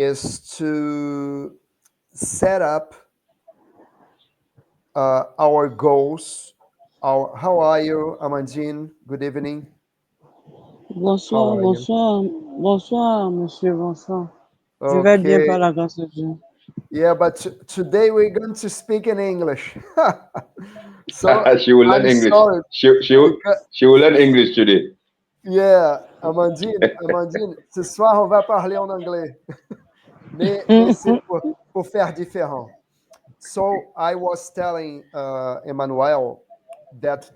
is to set up our goals. How are you, Amandine? Good evening. How Bonsoir, are you? bonsoir, bonsoir, monsieur, bonsoir. Je vais bien Okay. par la grâce de Dieu. Yeah, but today we're going to speak in English. So She will learn I'm English. sorry because She will learn English today. yeah, Amandine, ce soir on va parler en anglais, mais c'est pour faire différent. So I was telling Emmanuel that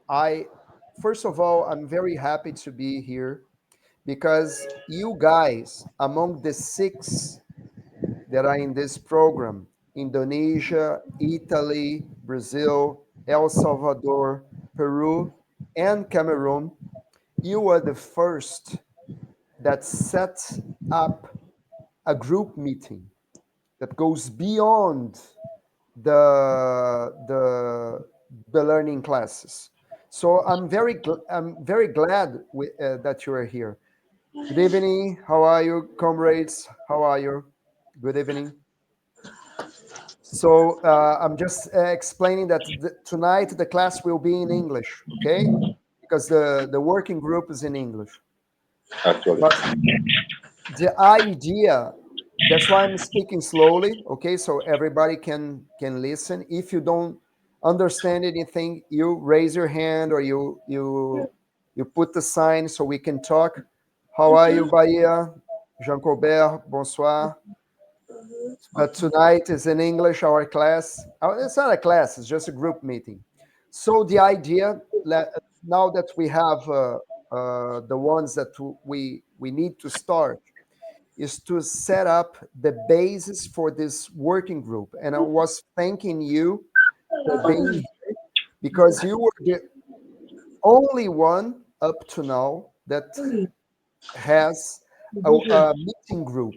I, first of all, I'm very happy to be here because you guys, among the six that are in this program, Indonesia, Italy, Brazil, El Salvador, Peru, and Cameroon, you are the first that set up a group meeting that goes beyond the the learning classes. So I'm very glad that you are here. Good evening. How are you, comrades? How are you? Good evening. So I'm just explaining that tonight the class will be in English, okay? Because the working group is in English. Actually. But the idea, that's why I'm speaking slowly, okay? So everybody can listen. If you don't understand anything, you raise your hand or you put the sign so we can talk. How are you, Bahia? Jean Colbert, bonsoir. But tonight is in English, our class. It's not a class, it's just a group meeting. So the idea, now that we have the ones that we need to start, is to set up the basis for this working group. And I was thanking you for being here because you were the only one up to now that has a meeting group.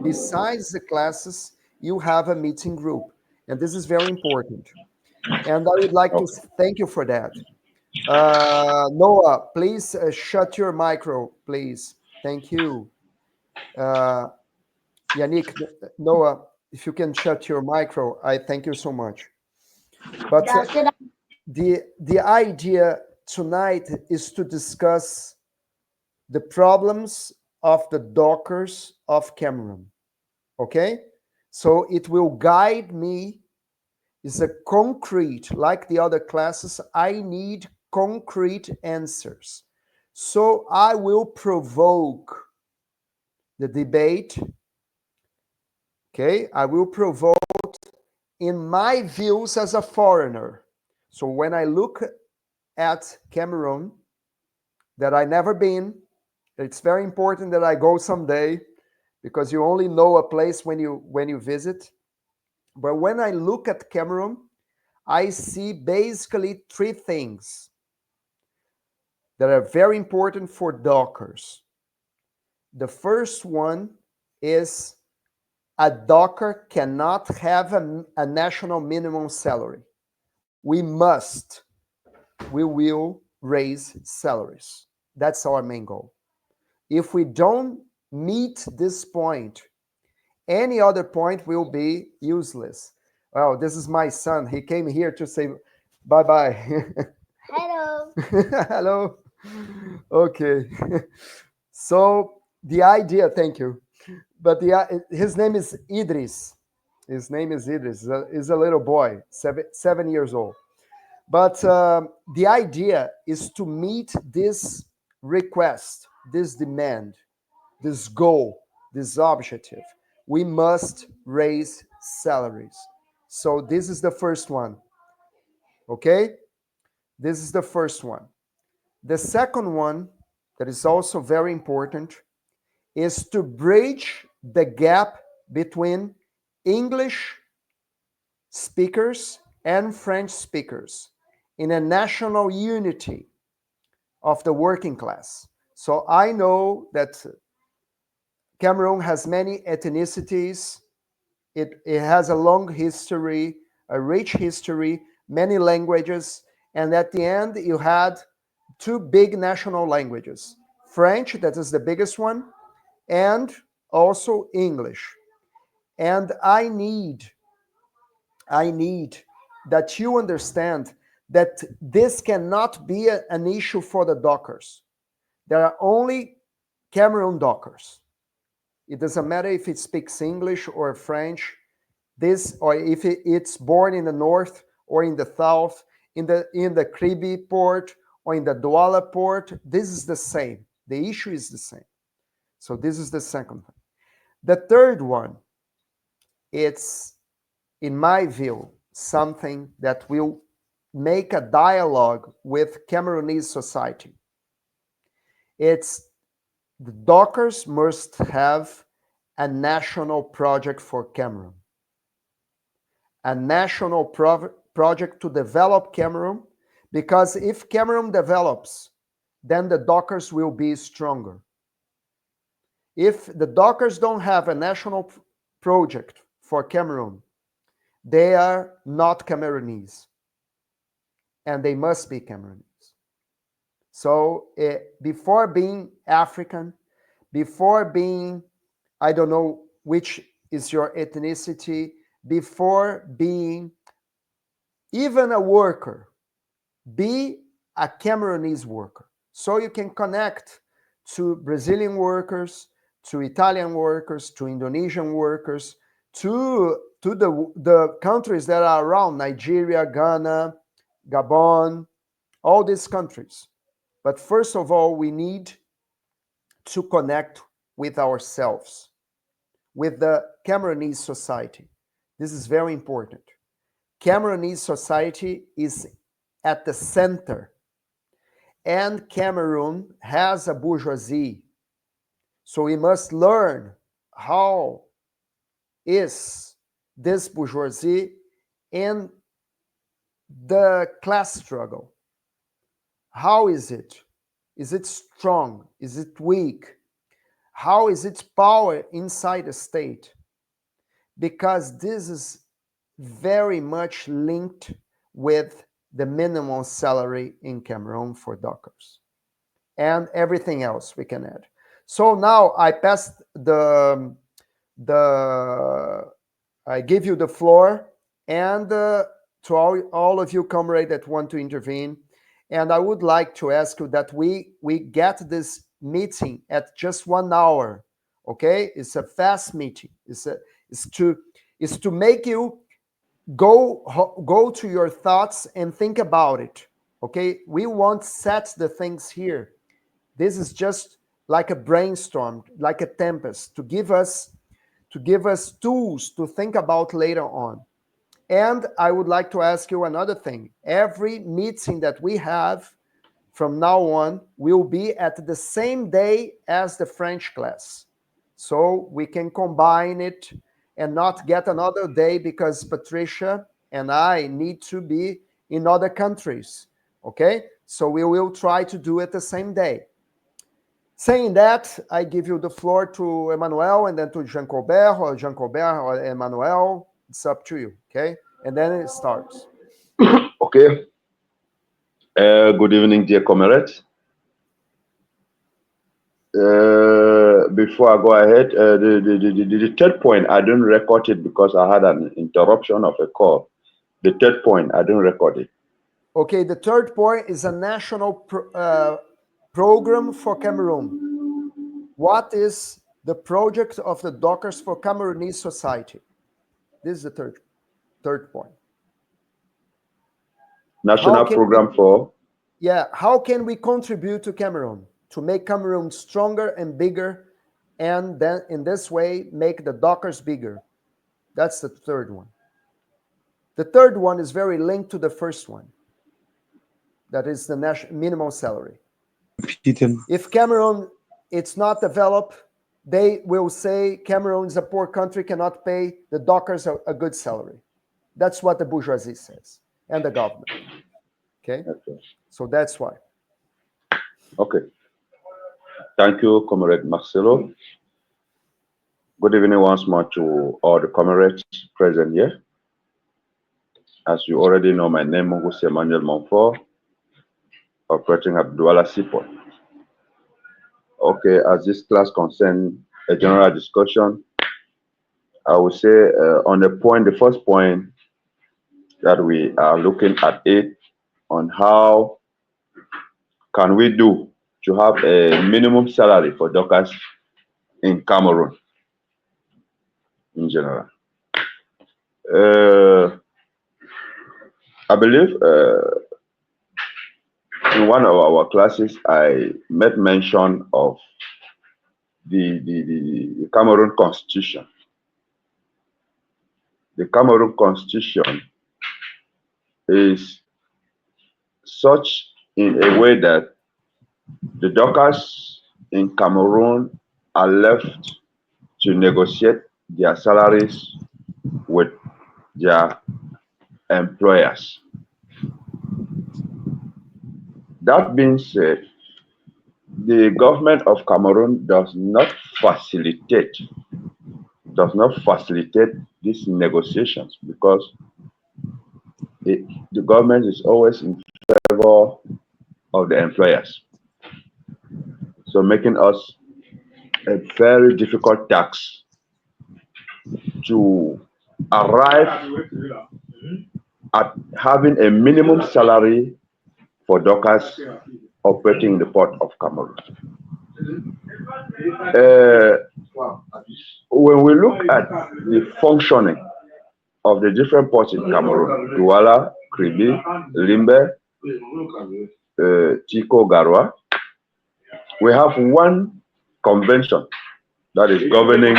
Besides the classes, you have a meeting group. And this is very important. And I would like to Okay. thank you for that. Noah, please shut your micro, please. Thank you. Uh, Yannick, Noah, if you can shut your micro, I thank you so much. But the idea tonight is to discuss the problems of the dockers of Cameroon. Okay? So it will guide me. It's a concrete, like the other classes, I need concrete answers. So I will provoke the debate. Okay? I will provoke in my views as a foreigner. So when I look at Cameroon, that I never been, it's very important that I go someday because you only know a place when you visit. But when I look at Cameroon, I see basically three things that are very important for dockers. The first one is a docker cannot have a national minimum salary. We will raise salaries. That's our main goal. If we don't meet this point, any other point will be useless. Oh, this is my son. He came here to say bye bye. Hello. Hello. Okay. So the idea, thank you. But his name is Idris. His name is Idris. He's a little boy, 7 years old. But the idea is to meet this request, this demand, this goal, this objective. We must raise salaries. So this is the first one. Okay? This is the first one. The second one, that is also very important, is to bridge the gap between English speakers and French speakers in a national unity of the working class. So I know that Cameroon has many ethnicities. It has a long history, a rich history, many languages, and at the end you had two big national languages: French, that is the biggest one, and also English. And I need that you understand that this cannot be an issue for the dockers. There are only Cameroon dockers. It doesn't matter if it speaks English or French, this, or if it's born in the north or in the south, in the Kribi port or in the Douala port. This is the same. The issue is the same. So this is the second thing. The third one, it's, in my view, something that will make a dialogue with Cameroonese society. It's the dockers must have a national project for Cameroon, a national project to develop Cameroon, because if Cameroon develops, then the dockers will be stronger. If the dockers don't have a national project for Cameroon, they are not Cameroonese, and they must be Cameroonese. So before being African, before being, I don't know which is your ethnicity, before being even a worker, be a Cameroonese worker. So you can connect to Brazilian workers, to Italian workers, to Indonesian workers, to the countries that are around, Nigeria, Ghana, Gabon, all these countries. But first of all, we need to connect with ourselves, with the Cameroonese society. This is very important. Cameroonese society is at the center, and Cameroon has a bourgeoisie. So we must learn how is this bourgeoisie in the class struggle. How is it? Is it strong? Is it weak? How is its power inside the state? Because this is very much linked with the minimum salary in Cameroon for dockers and everything else we can add. So now I passed I give you the floor, and to all of you comrades that want to intervene. And I would like to ask you that we get this meeting at just 1 hour. Okay, it's a fast meeting. It's to make you go to your thoughts and think about it. Okay, we won't set the things here. This is just like a brainstorm, like a tempest, to give us tools to think about later on. And I would like to ask you another thing. Every meeting that we have from now on will be at the same day as the French class. So we can combine it and not get another day, because Patricia and I need to be in other countries. Okay? So we will try to do it the same day. Saying that, I give you the floor to Emmanuel, and then to Jean Colbert or Emmanuel. It's up to you, okay? And then it starts. Okay. Good evening, dear comrades. Before I go ahead, the third point, I didn't record it because I had an interruption of a call. The third point, I didn't record it. Okay, the third point is a national program for Cameroon. What is the project of the Dockers for Cameroonese society? This is the third point. National program for? Yeah, how can we contribute to Cameroon to make Cameroon stronger and bigger, and then in this way make the Dockers bigger? That's the third one. The third one is very linked to the first one. That is the minimum salary. If Cameroon it's not developed, they will say Cameroon is a poor country, cannot pay the dockers a good salary. That's what the bourgeoisie says and the government. Okay? So that's why. Okay. Thank you, Comrade Marcelo. Good evening once more to all the comrades present here. As you already know, my name is Emmanuel Monfort, operating at Douala Seaport. Okay, as this class concerns a general discussion. I would say on the first point that we are looking at it on how can we do to have a minimum salary for dockers in Cameroon in general. I believe in one of our classes, I made mention of the Cameroon Constitution. The Cameroon Constitution is such in a way that the dockers in Cameroon are left to negotiate their salaries with their employers. That being said, the government of Cameroon does not facilitate these negotiations because the government is always in favor of the employers. So making us a very difficult task to arrive at having a minimum salary for dockers operating in the port of Cameroon. When we look at the functioning of the different ports in Cameroon, Douala, Kribi, Limbe, Tico, Garoua, we have one convention that is governing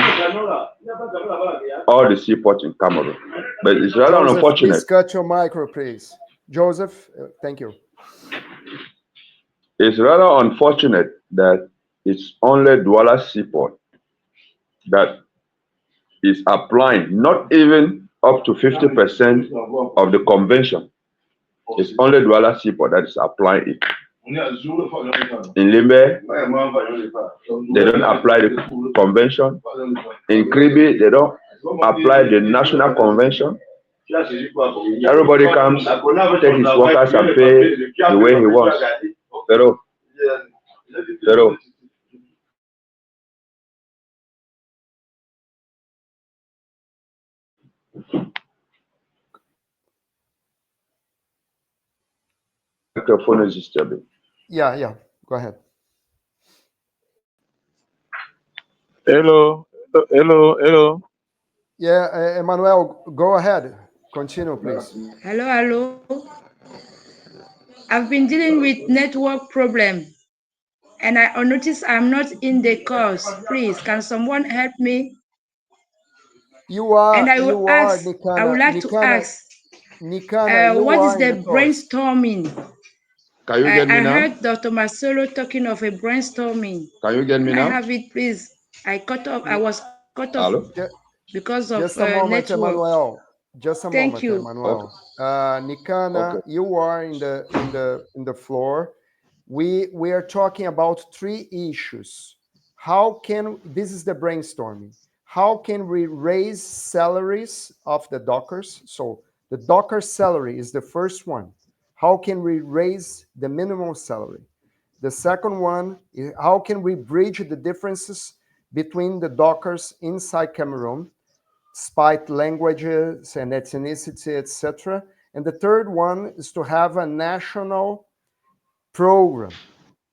all the seaports in Cameroon. But it's rather Joseph, unfortunate. Please cut your micro, please. Joseph, thank you. It's rather unfortunate that it's only Douala Seaport that is applying not even up to 50% of the convention. It's only Douala Seaport that is applying it. In Limbe, they don't apply the convention. In Kribi, they don't apply the national convention. Everybody comes, take his workers and pay the way he wants. Pero. Microphone is disturbing. Yeah. Go ahead. Hello. Yeah, Emmanuel, go ahead. Continue, please. Hello. I've been dealing with network problem, and I notice I'm not in the course. Please, can someone help me? You are. And I will ask. Nikana, I would like to ask. Nikana, what is the brainstorming? Can you get me now? I heard Dr. Marcelo talking of a brainstorming. Can you get me now? I have it, please. I was cut off. Hello? Because of just a moment, network. Emmanuel. Just a Thank moment, you. Emmanuel. Nikana, Okay. you are in the floor. We are talking about three issues. This is the brainstorming. How can we raise salaries of the dockers? So the docker salary is the first one. How can we raise the minimum salary? The second one is how can we bridge the differences between the dockers inside Cameroon, despite languages and ethnicity, etc. And the third one is to have a national program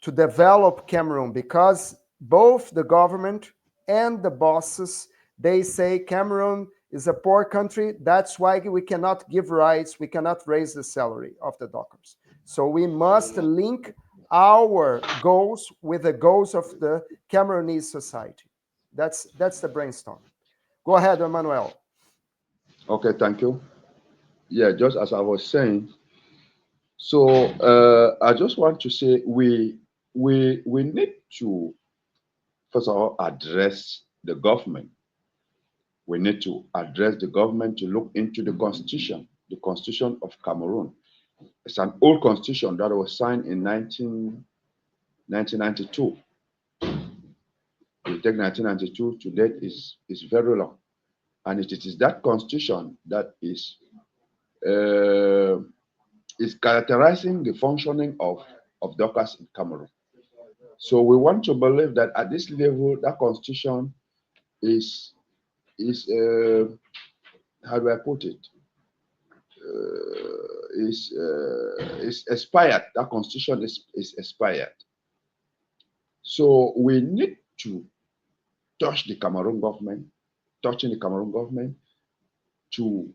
to develop Cameroon, because both the government and the bosses, they say Cameroon is a poor country. That's why we cannot give rights. We cannot raise the salary of the dockers. So we must link our goals with the goals of the Cameroonese society. That's the brainstorm. Go ahead, Emmanuel. Okay, thank you. Yeah, just as I was saying, so I just want to say we need to, first of all, address the government. We need to address the government to look into the constitution of Cameroon. It's an old constitution that was signed in 1992. You take 1992 to date is very long. And it is that constitution that is characterizing the functioning of dockers in Cameroon. So we want to believe that at this level, that constitution is how do I put it? Is expired. That constitution is expired. So we need to touching the Cameroon government to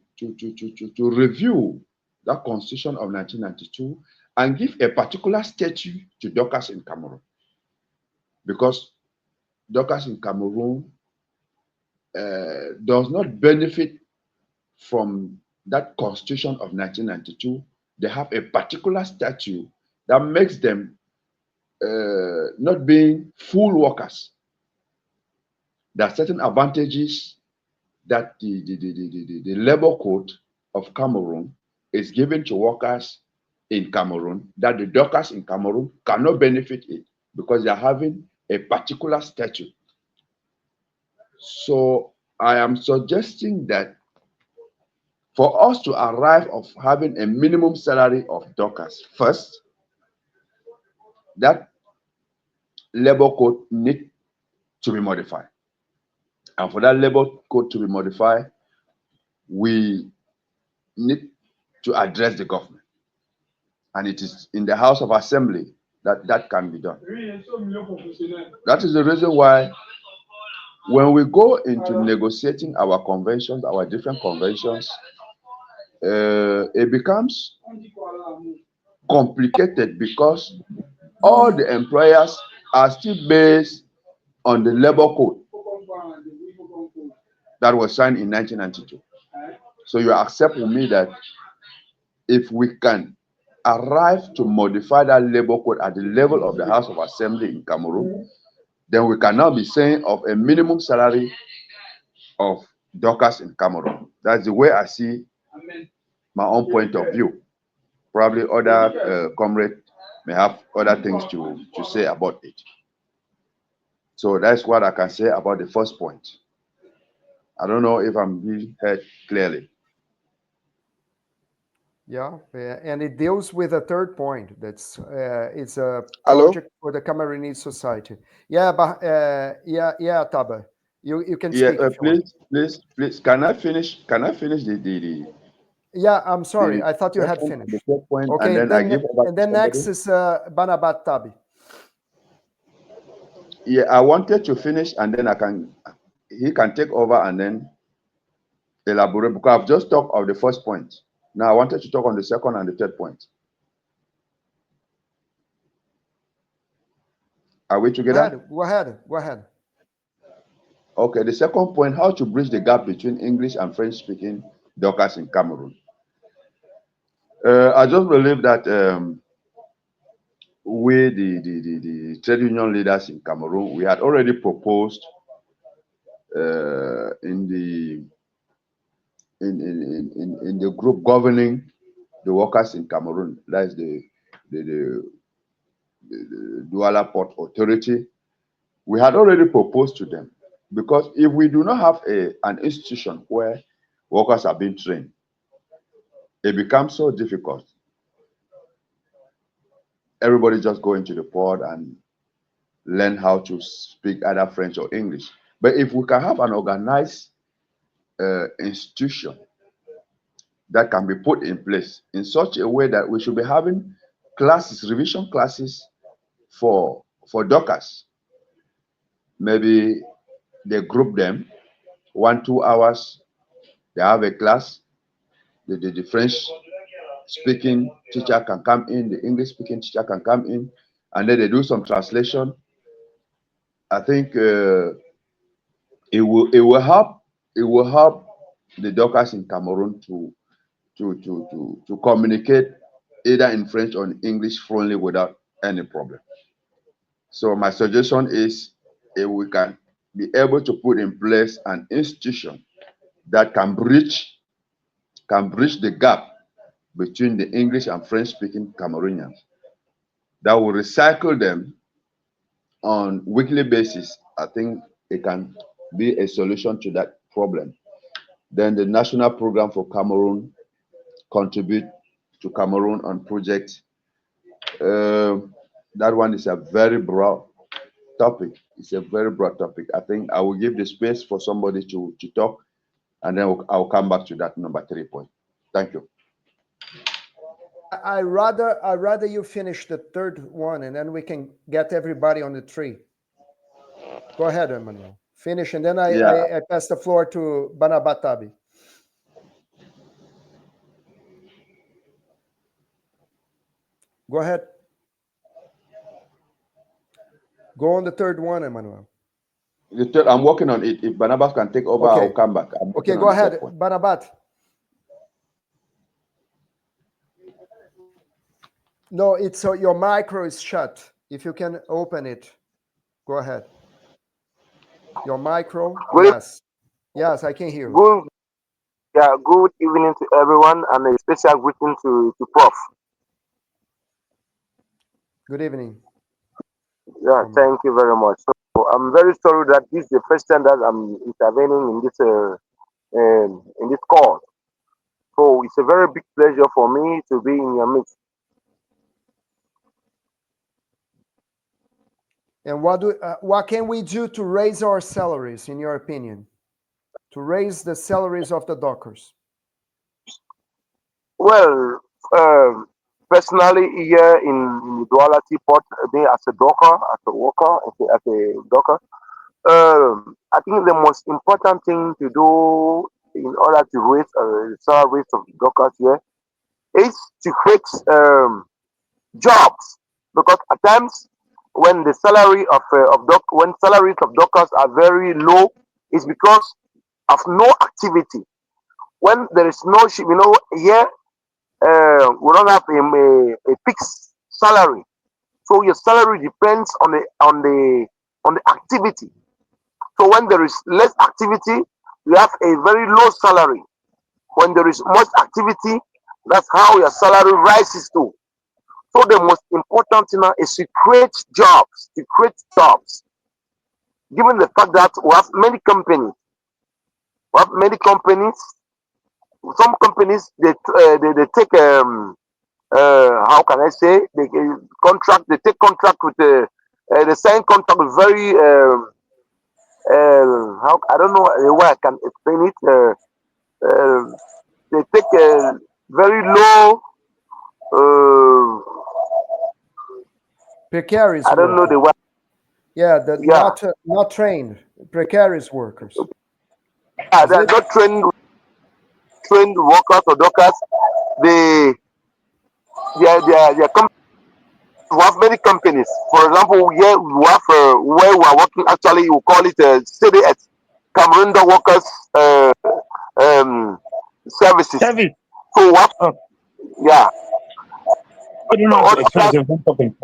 review that constitution of 1992 and give a particular statute to Dorcas in Cameroon. Because Dorcas in Cameroon does not benefit from that constitution of 1992. They have a particular statute that makes them not being full workers. There are certain advantages that the labor code of Cameroon is given to workers in Cameroon that the Dorcas in Cameroon cannot benefit it because they are having a particular statute. So I am suggesting that for us to arrive of having a minimum salary of Dorcas, first, that labor code needs to be modified. And for that labor code to be modified, we need to address the government. And it is in the House of Assembly that that can be done. That is the reason why when we go into negotiating our conventions, our different conventions, it becomes complicated because all the employers are still based on the labor code that was signed in 1992. So you accept with me that if we can arrive to modify that labor code at the level of the House of Assembly in Cameroon, then we can now be saying of a minimum salary of Dorcas in Cameroon. That's the way I see my own point of view. Probably other comrades may have other things to say about it. So that's what I can say about the first point. I don't know if I'm being heard clearly. Yeah, and it deals with a third point. That's it's a Hello? project for the Cameroonese society. Yeah, but yeah, Taba, you can Yeah, speak if you want. please. Can I finish? Can I finish the Yeah, I'm sorry. I thought you had second, the finished. third point, Okay, and then I give over and to then next somebody? is Banabat Tabi. Yeah, I wanted to finish, and then he can take over and then elaborate because I've just talked of the first point. Now I wanted to talk on the second and the third point. Are we together? Go ahead. Okay, the second point, how to bridge the gap between English and French-speaking Dorcas in Cameroon. I just believe that we, the trade union leaders in Cameroon, we had already proposed in the group governing the workers in Cameroon, that's the Douala Port Authority. We had already proposed to them because if we do not have an institution where workers are being trained, it becomes so difficult. Everybody just go into the port and learn how to speak either French or English. But if we can have an organized institution that can be put in place in such a way that we should be having classes, revision classes for Dockers. Maybe they group them 1-2 hours. They have a class. The French speaking teacher can come in, the English speaking teacher can come in, and then they do some translation. I think it will help the Dockers in Cameroon to communicate either in French or in English fluently without any problem. So my suggestion is if we can be able to put in place an institution that can bridge the gap between the English and French-speaking Cameroonians, that will recycle them on weekly basis. I think it can be a solution to that problem. Then the national program for Cameroon contribute to Cameroon on projects. That one is a very broad topic. It's a very broad topic. I think I will give the space for somebody to talk, and then I'll come back to that number 3 point. Thank you. I rather you finish the third one, and then we can get everybody on the 3. Go ahead, Emmanuel. Finish, and then I pass the floor to Banabatabi. Go ahead. Go on the third one, Emmanuel. The third, I'm working on it. If Barnabas can take over, I'll come back. Okay, go ahead, Banabat. No, it's your micro is shut. If you can open it, go ahead. Your micro, yes, I can hear you. Good evening to everyone, and a special greeting to Prof. Good evening. Yeah, thank you very much. So I'm very sorry that this is the first time that I'm intervening in this call. So it's a very big pleasure for me to be in your midst. And what can we do to raise our salaries, in your opinion? To raise the salaries of the dockers? Well, personally, here in the duality port, me as a docker, as a worker, as a docker, I think the most important thing to do in order to raise the salaries of the dockers here is to create jobs, because at times when the salary when salaries of dockers are very low, it's because of no activity. When there is no ship, here we don't have a fixed salary, so your salary depends on the activity. So when there is less activity, you have a very low salary. When there is much activity, that's how your salary rises too. So the most important thing now is to create jobs, Given the fact that we have many companies, some companies they take how can I say, they take contract with they sign contract with very how, I don't know the way I can explain it. They take very low. Precarious I don't know workers. the way. Yeah, Yeah, not trained, precarious workers. they're not trained workers or dockers. They they are we have many companies. For example, here we have where we are working. Actually, we call it CDS, Cameroun Workers um, Services. Service. So what? Oh, Yeah. I don't know how All to explain that, something.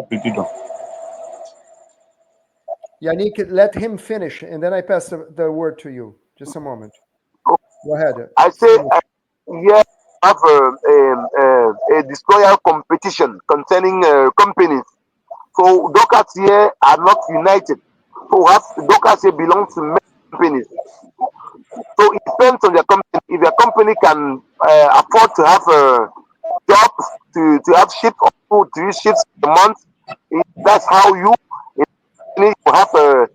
Yannick, let him finish, and then I pass the word to you. Just a moment. Go ahead. I say here we have a destroyer competition concerning companies. So dockers here are not united. So we have dockers here belong to many companies. So it depends on your company. If your company can afford to have a job, to have ships or to use ships a month, that's how you need to have a,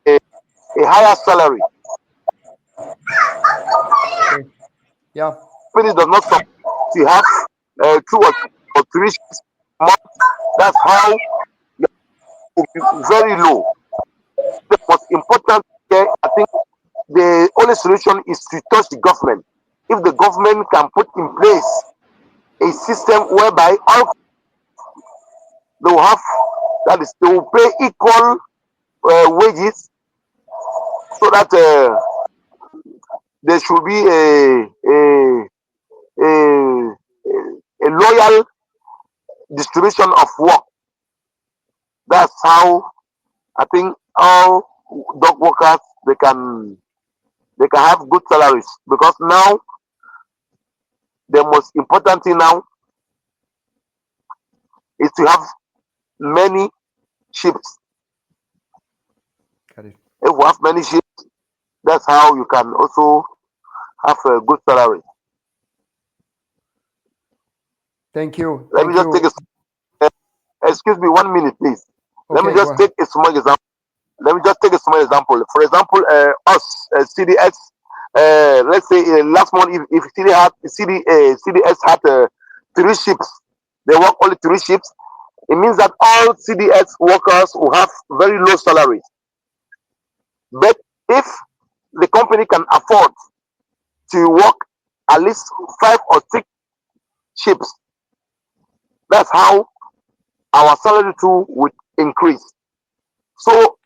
a higher salary. Yeah. Company does not support to have 2 or 3 ships a month. That's how you will be very low. The most important here, I think, the only solution is to touch the government. If the government can put in place a system whereby all they will have, that is, they will pay equal wages, so that there should be a, a loyal distribution of work. That's how I think all dock workers they can have good salaries, because now the most important thing now is to have many ships. Got it. If we have many ships, that's how you can also have a good salary. Thank you. Let me just take excuse me 1 minute, please. Let me Okay, go just ahead. take a small example. Let me just take a small example. For example, us CDS. Let's say last month, if CDS had 3 shifts, they work only 3 shifts. It means that all CDS workers will have very low salaries. But if the company can afford to work at least 5 or 6 shifts, that's how our salary too would increase. So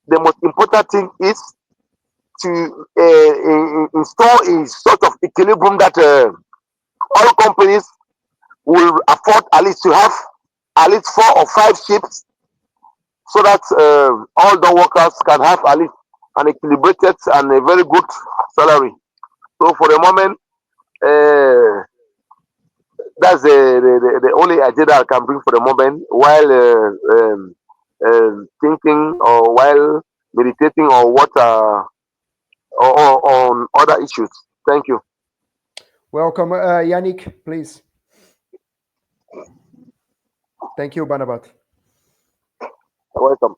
the most important thing is to install a sort of equilibrium that all companies will afford at least to have at least 4 or 5 shifts, so that all the workers can have at least an equilibrated and a very good salary. So for the moment, uh, that's the only idea that I can bring for the moment, while thinking or while meditating or what or on other issues. Thank you. Welcome, Yannick, please. Thank you, Banabat. You're welcome.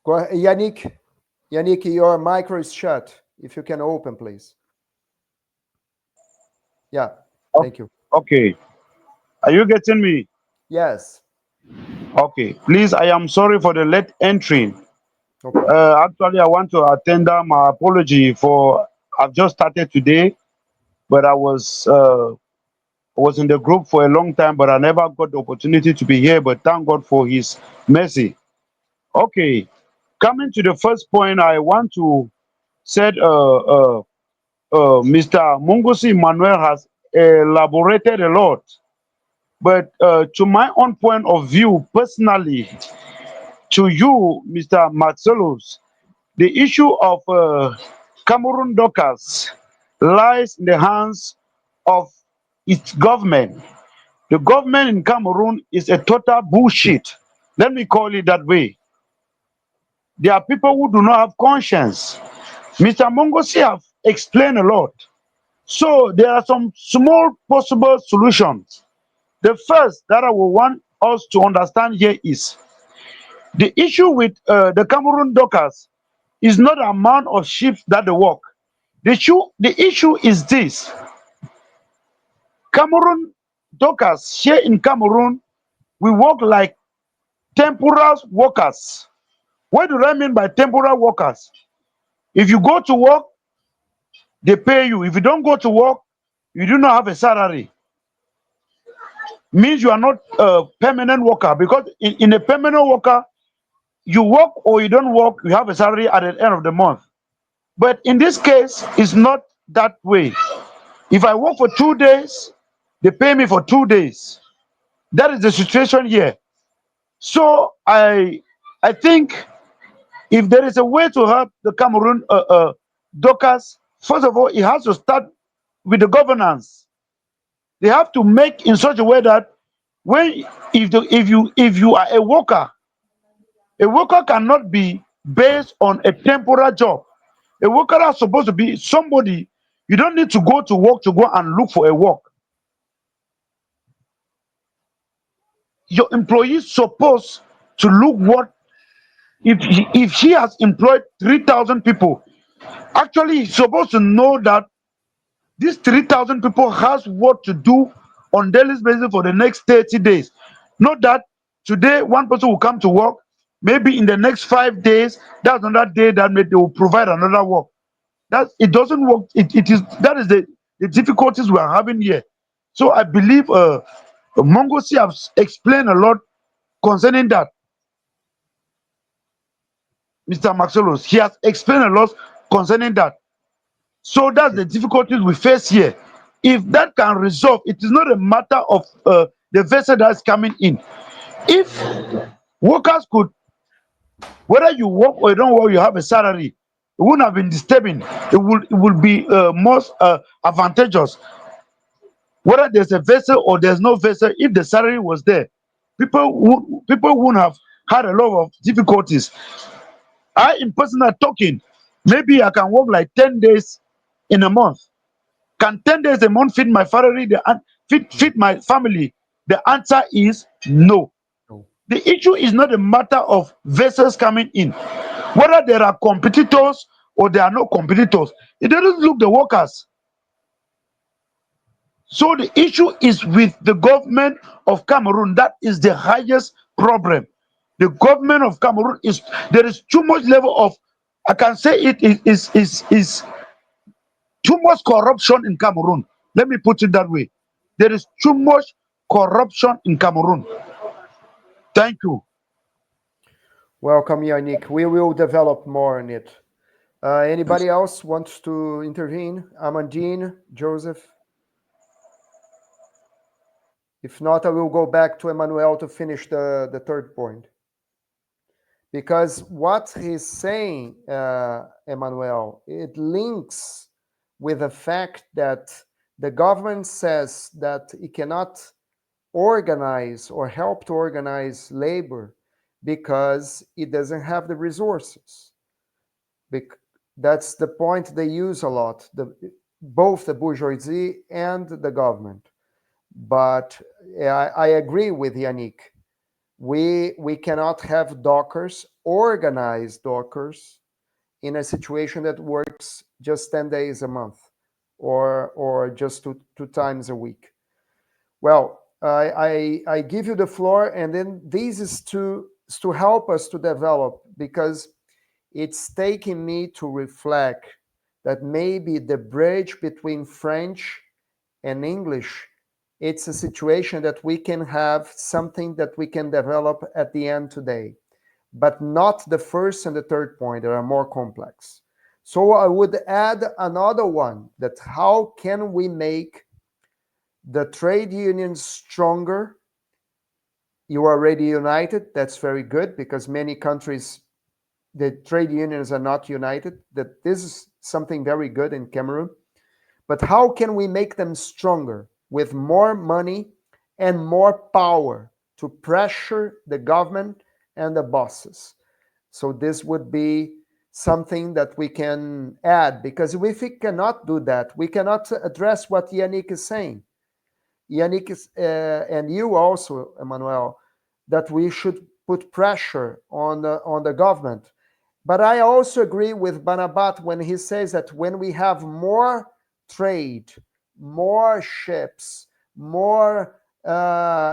Go ahead, Yannick. Yannick, your micro is shut. If you can open, please. Yeah, thank you. Okay. Are you getting me? Yes. Okay. Please, I am sorry for the late entry. Okay. Actually, I want to tender my apology for I've just started today, but I was in the group for a long time, but I never got the opportunity to be here. But thank God for His mercy. Okay. Coming to the first point, I want to said Mr. Mungosi Emmanuel has elaborated a lot. But to my own point of view, personally, to you, Mr. Matsolos, the issue of Cameroon Dockers lies in the hands of its government. The government in Cameroon is a total bullshit. Let me call it that way. There are people who do not have conscience. Mr. Mongosi have explained a lot. So there are some small possible solutions. The first that I will want us to understand here is the issue with the Cameroon Dockers is not the amount of ships that they work. The issue is this: Cameroon Dockers here in Cameroon, we work like temporary workers. What do I mean by temporary workers? If you go to work, they pay you. If you don't go to work, you do not have a salary. Means you are not a permanent worker, because in a permanent worker, you work or you don't work, you have a salary at the end of the month. But in this case, it's not that way. If I work for 2 days, they pay me for 2 days. That is the situation here. So I think if there is a way to help the Cameroon dockers, first of all, it has to start with the governance. They have to make in such a way that when if you are a worker cannot be based on a temporary job. A worker is supposed to be somebody you don't need to go to work to go and look for a work. Your employee is supposed to look what if he has employed 3,000 people. Actually, he's supposed to know that these 3,000 people has what to do on daily basis for the next 30 days. Not that today one person will come to work, maybe in the next 5 days, that's another day that they will provide another work. That it doesn't work. It is that is the difficulties we are having here. So I believe Mongosi has explained a lot concerning that. Mr. Maxolos, he has explained a lot concerning that. So that's the difficulties we face here. If that can resolve, it is not a matter of the vessel that's coming in. If workers could, whether you work or you don't work, you have a salary, it wouldn't have been disturbing. It will be most advantageous. Whether there's a vessel or there's no vessel, if the salary was there, people wouldn't have had a lot of difficulties. I, in personal talking, maybe I can work like 10 days in a month. Can 10 days a month feed my family? Feed my family? The answer is no. The issue is not a matter of vessels coming in, whether there are competitors or there are no competitors. It doesn't look the workers. So the issue is with the government of Cameroon. That is the highest problem. The government of Cameroon is, there is too much level of, I can say it is too much corruption in Cameroon. Let me put it that way. There is too much corruption in Cameroon. Thank you. Welcome, Yannick. We will develop more on it. Anybody else wants to intervene? Amandine, Joseph? If not, I will go back to Emmanuel to finish the third point. Because what he's saying, Emmanuel, it links with the fact that the government says that it cannot organize or help to organize labor because it doesn't have the resources. That's the point they use a lot, both the bourgeoisie and the government. But I agree with Yannick. We cannot have dockers, organized dockers, in a situation that works just 10 days a month or just two times a week. Well, I give you the floor, and then this is to help us to develop, because it's taking me to reflect that maybe the bridge between French and English, it's a situation that we can have something that we can develop at the end today, but not the first and the third point that are more complex. So I would add another one, that how can we make the trade unions stronger? You are already united. That's very good, because many countries, the trade unions are not united. That this is something very good in Cameroon. But how can we make them stronger with more money and more power to pressure the government and the bosses? So this would be something that we can add, because if we cannot do that, we cannot address what Yannick is saying. Yannick is, and you also, Emmanuel, that we should put pressure on the government. But I also agree with Banabat when he says that when we have more trade, more ships, more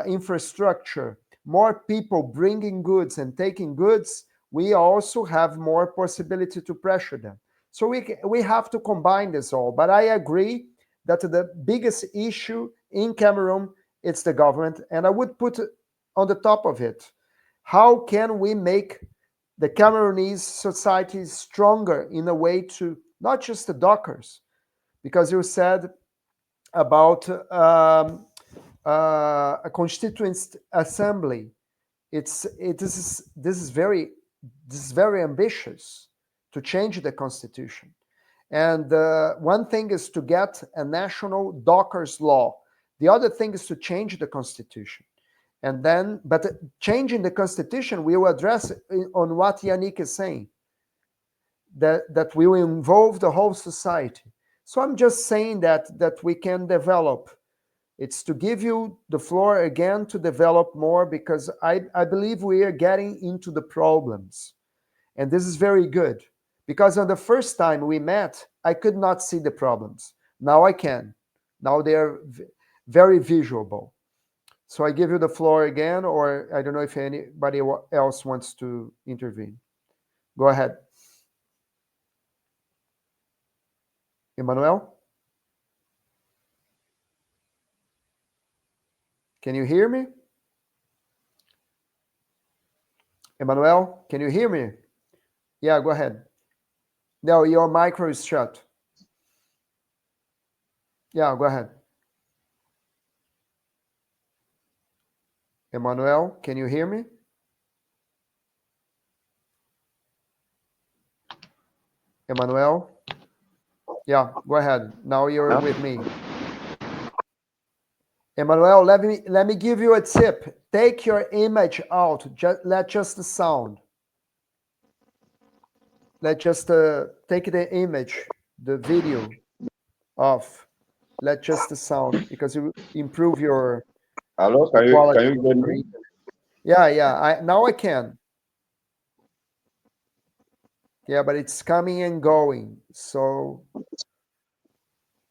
infrastructure, more people bringing goods and taking goods, we also have more possibility to pressure them. So we have to combine this all. But I agree that the biggest issue in Cameroon, it's the government. And I would put on the top of it, how can we make the Cameroonese society stronger in a way to not just the dockers, because you said about a constituent assembly. This is very ambitious to change the constitution. And one thing is to get a national dockers law. The other thing is to change the constitution. And then, but changing the constitution, we will address on what Yannick is saying, that we will involve the whole society. So I'm just saying that we can develop. It's to give you the floor again to develop more, because I believe we are getting into the problems. And this is very good, because on the first time we met, I could not see the problems. Now I can. Now they are very visual. So I give you the floor again, or I don't know if anybody else wants to intervene. Go ahead. Emmanuel? Can you hear me? Emmanuel, can you hear me? Yeah, go ahead. No, your micro is shut. Yeah, go ahead. Emmanuel, can you hear me? Emmanuel? Yeah, go ahead. Now you're with me. Emmanuel, let me give you a tip. Take your image out. Let just the sound. Let just take the image, the video off. Let just the sound, because you improve Hello, the quality can you of hear your me? internet. Yeah. Now I can. Yeah, but it's coming and going. So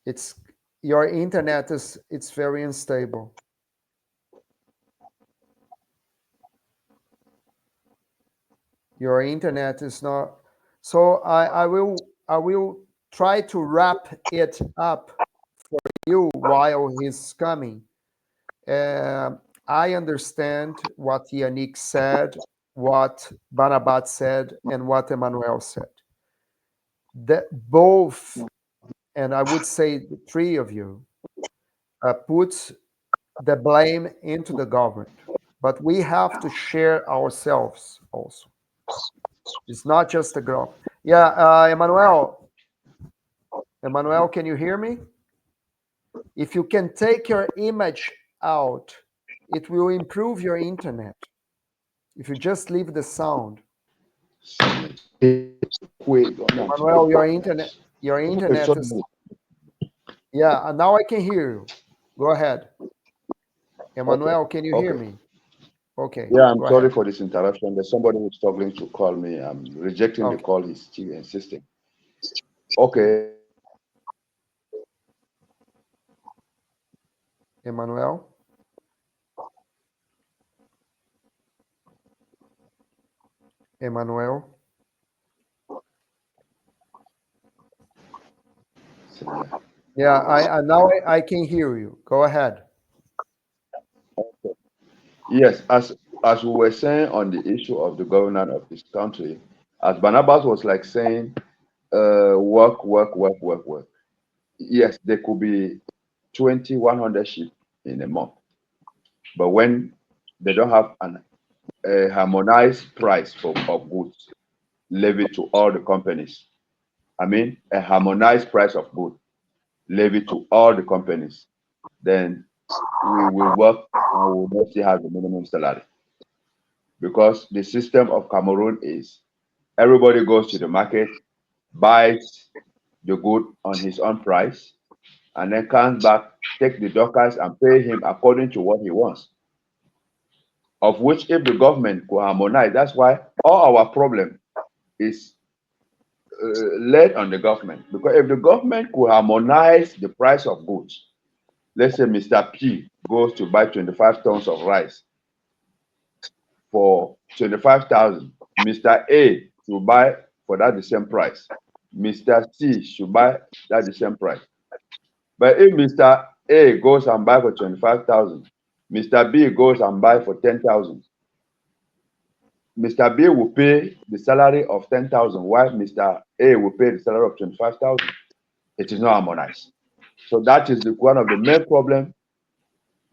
it's your internet is it's very unstable. Your internet is not. So I will try to wrap it up for you while he's coming. Uh, I understand what Yannick said, what Banabat said, and what Emmanuel said. That both, and I would say the three of you, put the blame into the government. But we have to share ourselves also. It's not just the government. Yeah, Emmanuel, can you hear me? If you can take your image out, it will improve your internet. If you just leave the sound. Emmanuel, your internet is, yeah, and now I can hear you. Go ahead. Okay. Emmanuel, can you hear Okay. me? Okay, Yeah, I'm go sorry ahead. for this interruption. There's somebody who's struggling to call me. I'm rejecting the Okay, call. He's still insisting. Okay. Emmanuel. Emmanuel. Yeah, I now I can hear you. Go ahead. Yes, as we were saying on the issue of the governance of this country, as Barnabas was like saying, work, work, work, work, work. Yes, there could be 20, 100 sheep in a month, but when they don't have a harmonized price of goods levied to all the companies, I mean, a harmonized price of goods levied to all the companies, then we will work and we will not still have the minimum salary. Because the system of Cameroon is everybody goes to the market, buys the good on his own price, and then comes back, take the dockers and pay him according to what he wants. Of which, if the government could harmonize, that's why all our problem is laid on the government. Because if the government could harmonize the price of goods, let's say Mr. P goes to buy 25 tons of rice for 25,000. Mr. A should buy for that the same price. Mr. C should buy that the same price. But if Mr. A goes and buy for 25,000, Mr. B goes and buy for 10,000, Mr. B will pay the salary of 10,000 while Mr. A will pay the salary of 25,000. It is not harmonized. So that is one of the main problems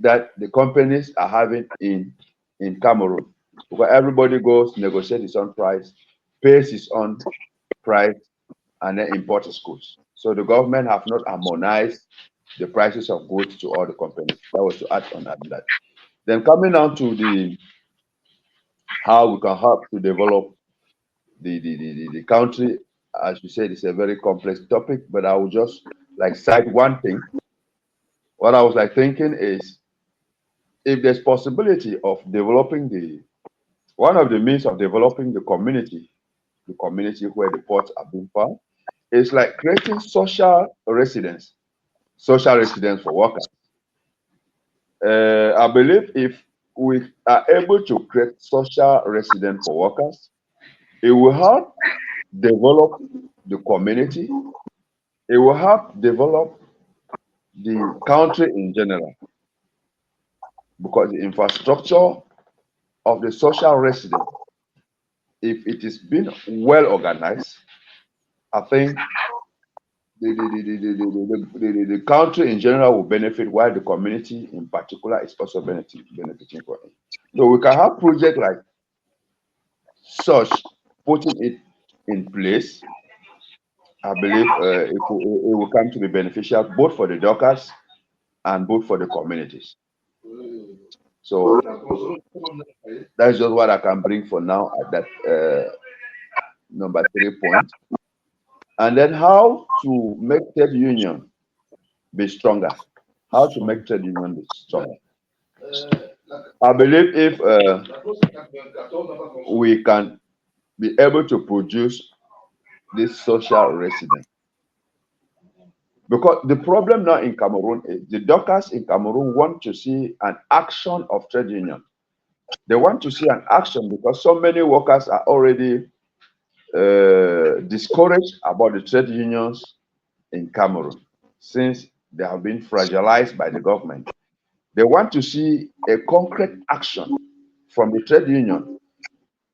that the companies are having in Cameroon. Because everybody goes, negotiate his own price, pays his own price, and then import his goods. So the government have not harmonized the prices of goods to all the companies. That was to add on that. Then coming down to the how we can help to develop the country, as you said, it's a very complex topic, but I will just like cite one thing. What I was like thinking is if there's possibility of developing the one of the means of developing the community where the ports are being found, is like creating social residence for workers. I believe if we are able to create social residence for workers, it will help develop the community. It will help develop the country in general because the infrastructure of the social residence, if it is being well organized, I think the country in general will benefit while the community in particular is also benefiting from it. So we can have projects like such, putting it in place. I believe it will come to be beneficial both for the dockers and both for the communities. So that's just what I can bring for now at that number 3 point. And then how to make trade union be stronger. How to make trade union be stronger. I believe if we can be able to produce this social resident, because the problem now in Cameroon is the dockers in Cameroon want to see an action of trade union. They want to see an action because so many workers are already discouraged about the trade unions in Cameroon since they have been fragilized by the government. They want to see a concrete action from the trade union.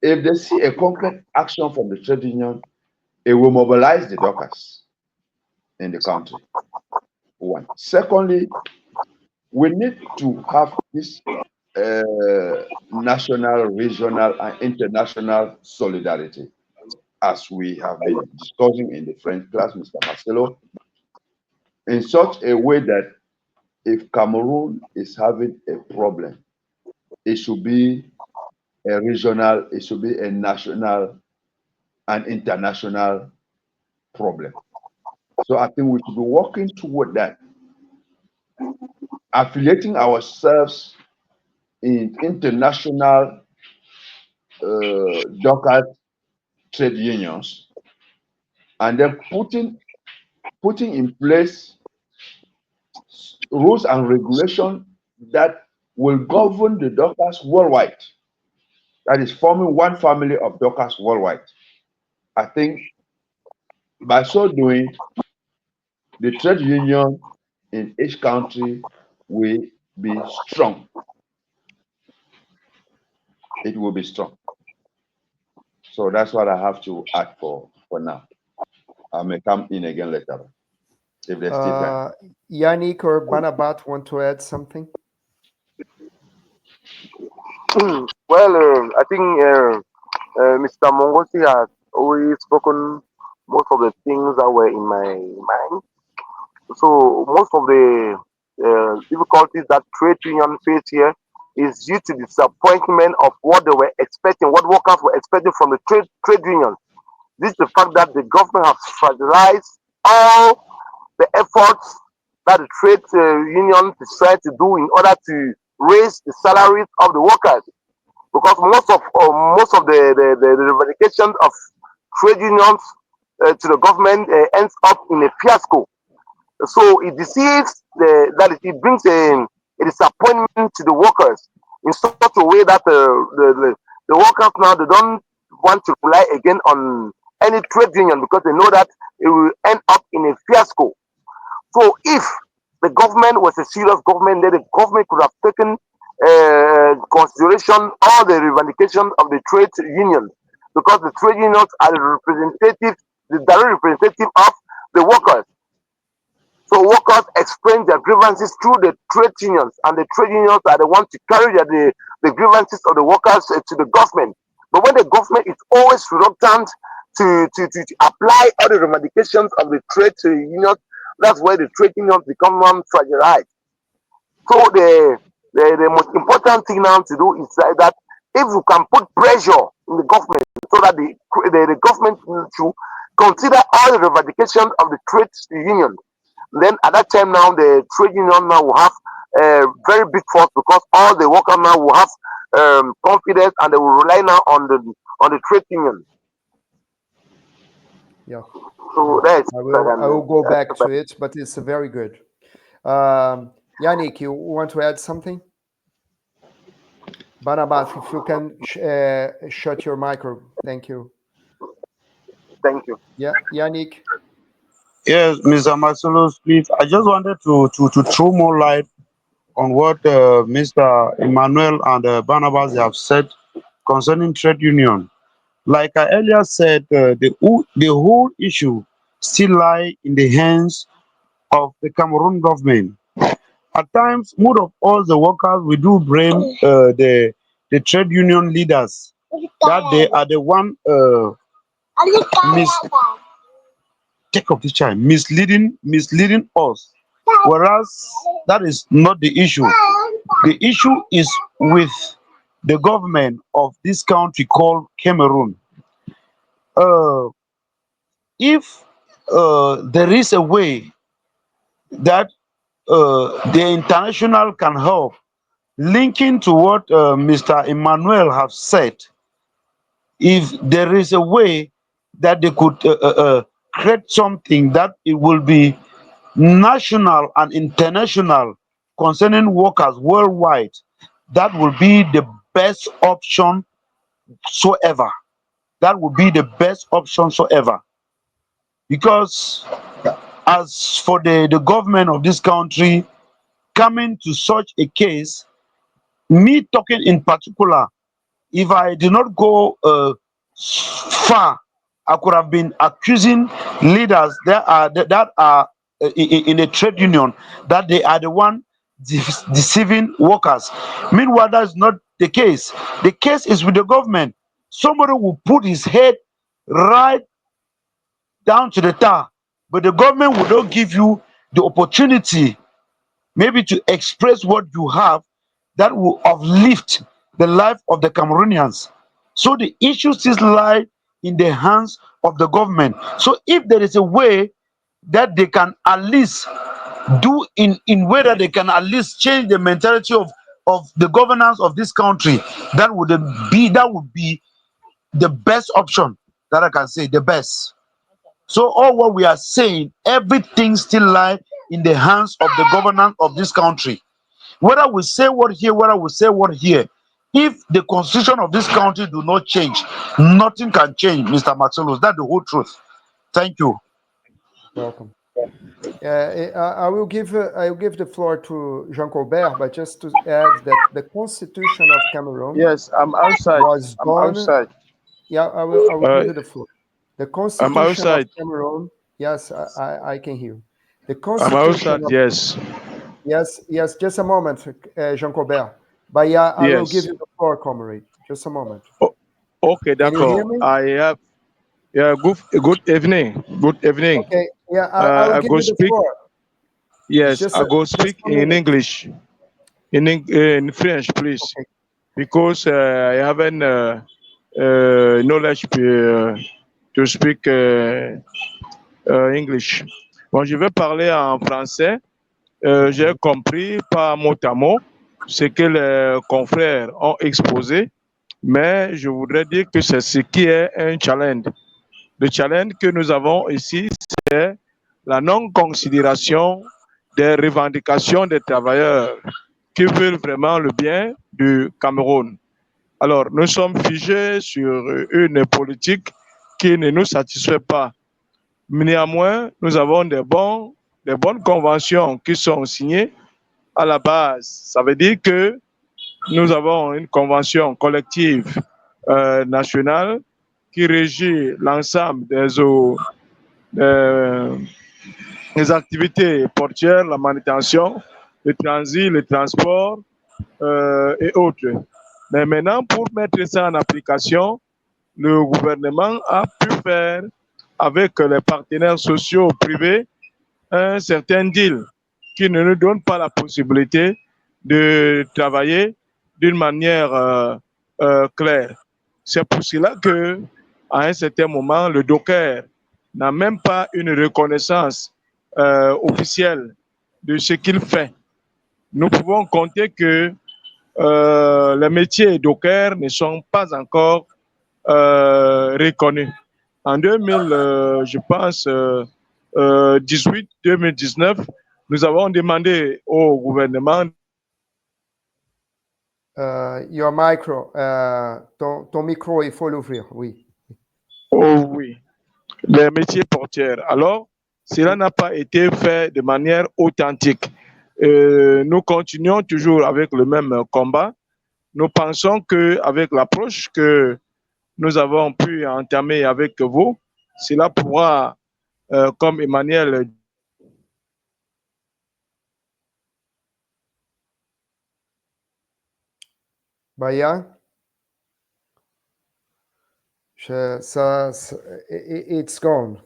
If they see a concrete action from the trade union, it will mobilize the dockers in the country. One. Secondly, we need to have this national, regional, and international solidarity, as we have been discussing in the French class, Mr. Marcelo, in such a way that if Cameroon is having a problem, it should be a regional, it should be a national and international problem. So I think we should be working toward that, affiliating ourselves in international dockers trade unions, and then putting in place rules and regulations that will govern the dockers worldwide. That is forming one family of dockers worldwide. I think by so doing, the trade union in each country will be strong. It will be strong. So that's what I have to add for now. I may come in again later if there's still time. Yannick or Banabat want to add something? Well, I think Mr. Mongosi has already spoken most of the things that were in my mind. So most of the difficulties that trade union face here is due to disappointment of what they were expecting, what workers were expecting from the trade union. This is the fact that the government has fragilized all the efforts that the trade union is trying to do in order to raise the salaries of the workers. Because most of the revendication of trade unions to the government ends up in a fiasco. So it deceives it brings a disappointment to the workers in such a way that the workers now they don't want to rely again on any trade union because they know that it will end up in a fiasco. So if the government was a serious government, then the government could have taken consideration all the revendications of the trade unions because the trade unions are the direct representative of the workers. So workers explain their grievances through the trade unions, and the trade unions are the ones to carry the grievances of the workers to the government. But when the government is always reluctant to apply all the revendications of the trade unions, that's where the trade unions become fragilized. So the most important thing now to do is that if you can put pressure in the government so that the government should consider all the revendications of the trade union, then at that time now the trade union now will have a very big force because all the workers now will have confidence and they will rely now on the trade union. Yeah. So that's I will go back to it, but it's very good. Yannick, you want to add something? Banabat, if you can shut your micro. Thank you. Thank you. Yeah, Yannick. Yes, Mr. Marcelo, please. I just wanted to throw more light on what Mr. Emmanuel and Barnabas have said concerning trade union. Like I earlier said, the whole issue still lie in the hands of the Cameroon government. At times, most of all the workers we do blame the trade union leaders that they are the one mis- take up this child misleading us, whereas that is not the issue. The issue is with the government of this country called Cameroon. Uh, if there is a way that the international can help linking to what Mr. Emmanuel have said, if there is a way that they could create something that it will be national and international concerning workers worldwide, that will be the best option so ever. That would be the best option so ever. Because as for the government of this country coming to such a case, me talking in particular, if I did not go far, I could have been accusing leaders that are in a trade union that they are the one deceiving workers. Meanwhile, that's not the case. The case is with the government. Somebody will put his head right down to the tar, but the government will not give you the opportunity maybe to express what you have that will uplift the life of the Cameroonians. So the issue still lie in the hands of the government. So if there is a way that they can at least do in way that they can at least change the mentality of the governance of this country, that would be the best option that I can say, the best. So all what we are saying, everything still lie in the hands of the governance of this country. Whether we say what here, whether we say what here, if the constitution of this country do not change, nothing can change, Mr. Maxolos. That's the whole truth. Thank you. Welcome. I will give the floor to Jean Colbert, but just to add that the Constitution of Cameroon Yes, I'm outside. was I'm done. outside. Yeah, I will Uh, give you the floor. The I'm Constitution of outside. Cameroon. Yes, I can hear you. The I'm Constitution outside. of Yes. yes. Just a moment, Jean Colbert. But yeah, I will give Yes. you the floor, comrade. Just a moment. O- okay, Can you hear d'accord. me? I have, yeah, good evening. Good evening. Okay. Yeah, I will I give go you the speak. floor. Yes, I go Just speak a in minute. English. In French, please, Okay. because I haven't knowledge to speak English. Bon, je vais parler en français. J'ai compris pas mot à mot ce que les confrères ont exposé, mais je voudrais dire que c'est ce qui est un challenge. Le challenge que nous avons ici, c'est la non-considération des revendications des travailleurs qui veulent vraiment le bien du Cameroun. Alors, nous sommes figés sur une politique qui ne nous satisfait pas. Néanmoins, nous avons des bonnes conventions qui sont signées à la base. Ça veut dire que nous avons une convention collective nationale qui régit l'ensemble des activités portuaires, la manutention, le transit, le transport et autres. Mais maintenant, pour mettre ça en application, le gouvernement a pu faire avec les partenaires sociaux privés un certain deal qui ne nous donne pas la possibilité de travailler d'une manière claire. C'est pour cela que, à un certain moment, le docker n'a même pas une reconnaissance officielle de ce qu'il fait. Nous pouvons compter que les métiers docker ne sont pas encore reconnus. En 2000, je pense, 2019, nous avons demandé au gouvernement. Your micro, ton micro, il faut l'ouvrir, oui. Oh oui, les métiers portières. Alors, cela n'a pas été fait de manière authentique. Nous continuons toujours avec le même combat. Nous pensons qu'avec l'approche que nous avons pu entamer avec vous, cela pourra, comme Emmanuel. Baya, it's gone.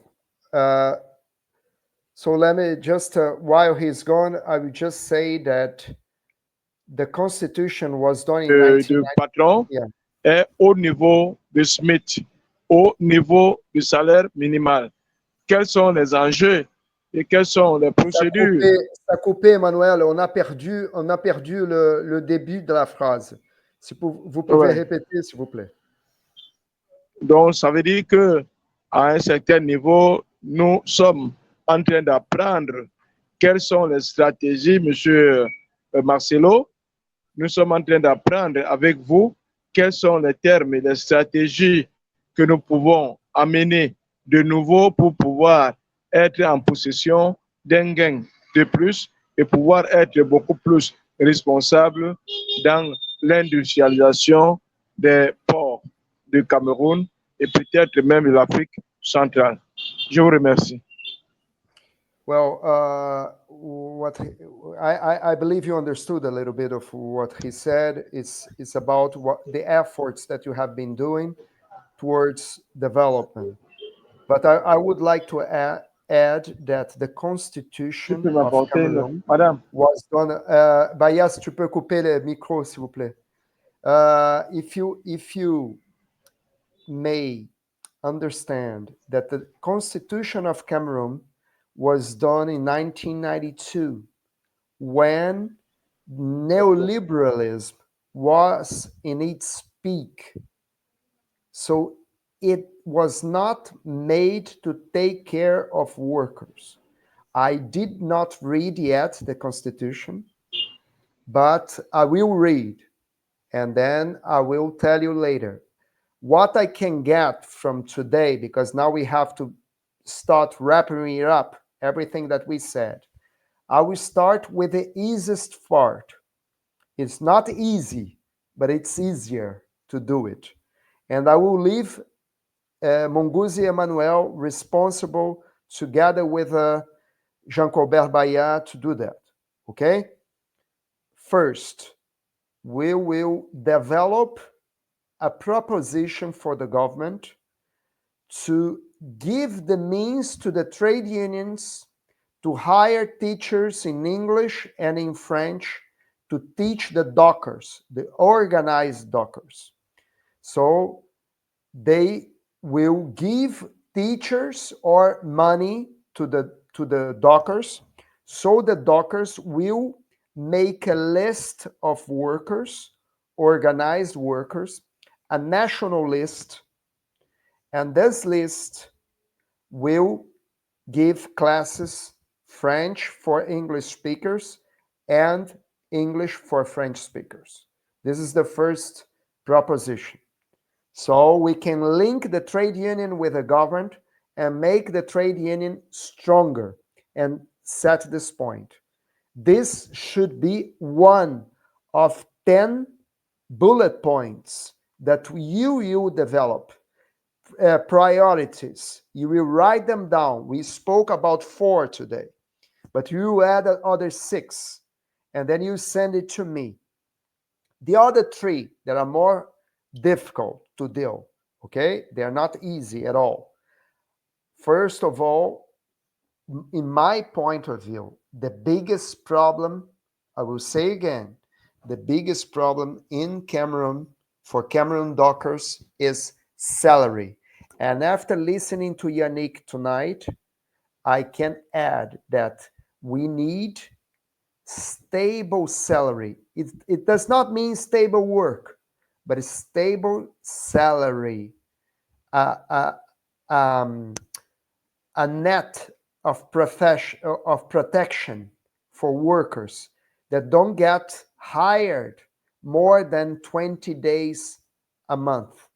So let me just, while he's gone, I will just say that the Constitution was done in De patron est au niveau de SMIT, au niveau du salaire minimal. Quels sont les enjeux et quelles sont les procédures. Ça a coupé, Emmanuel. On a perdu le début de la phrase. Si vous pouvez Ouais. répéter, s'il vous plaît. Donc, ça veut dire que à un certain niveau, nous sommes en train d'apprendre quelles sont les stratégies, Monsieur Marcelo. Nous sommes en train d'apprendre avec vous quels sont les termes et les stratégies que nous pouvons amener de nouveau pour pouvoir être en possession d'un gain de plus et pouvoir être beaucoup plus responsable dans l'industrialisation des ports du Cameroun et peut-être même de l'Afrique centrale. Je vous remercie. Well, I believe you understood a little bit of what he said. It's about what the efforts that you have been doing towards development. But I would like to add that the Tu peux Constitution of m'apporter Cameroon Madame? was done. Bayas, tu peux couper le micro, s'il vous plaît. If you may understand that the Constitution of Cameroon was done in 1992 when neoliberalism was in its peak. So it was not made to take care of workers. I did not read yet the Constitution, but I will read and then I will tell you later what I can get from today, because now we have to start wrapping it up, everything that we said. I will start with the easiest part. It's not easy, but it's easier to do it. And I will leave Monguzi Emmanuel responsible together with Jean Colbert Bayat to do that. Okay? First, we will develop a proposition for the government to give the means to the trade unions to hire teachers in English and in French to teach the dockers, the organized dockers. So they will give teachers or money to the dockers, so the dockers will make a list of workers, organized workers, a national list, and this list will give classes French for English speakers and English for French speakers. This is the first proposition. So we can link the trade union with the government and make the trade union stronger and set this point. This should be one of 10 bullet points that you will develop. Priorities. You will write them down. We spoke about 4 today, but you will add other 6, and then you send it to me. The other 3 that are more difficult to deal, okay? They are not easy at all. First of all, in my point of view, the biggest problem, I will say again, the biggest problem in Cameroon for Cameroon dockers is salary. And after listening to Yannick tonight, I can add that we need stable salary. It does not mean stable work, but a stable salary, a net of protection for workers that don't get hired more than 20 days a month.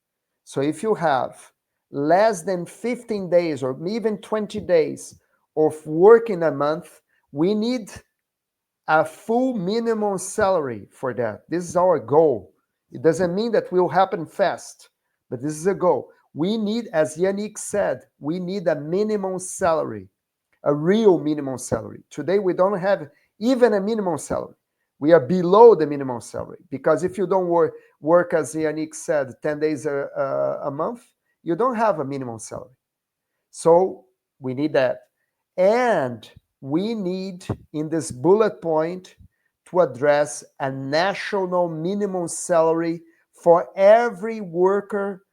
So if you have less than 15 days or even 20 days of work in a month, we need a full minimum salary for that. This is our goal. It doesn't mean that will happen fast, but this is a goal. We need, as Yannick said, we need a minimum salary, a real minimum salary. Today, we don't have even a minimum salary. We are below the minimum salary because if you don't work as Yannick said, 10 days a month, you don't have a minimum salary. So we need that. And we need, in this bullet point, to address a national minimum salary for every worker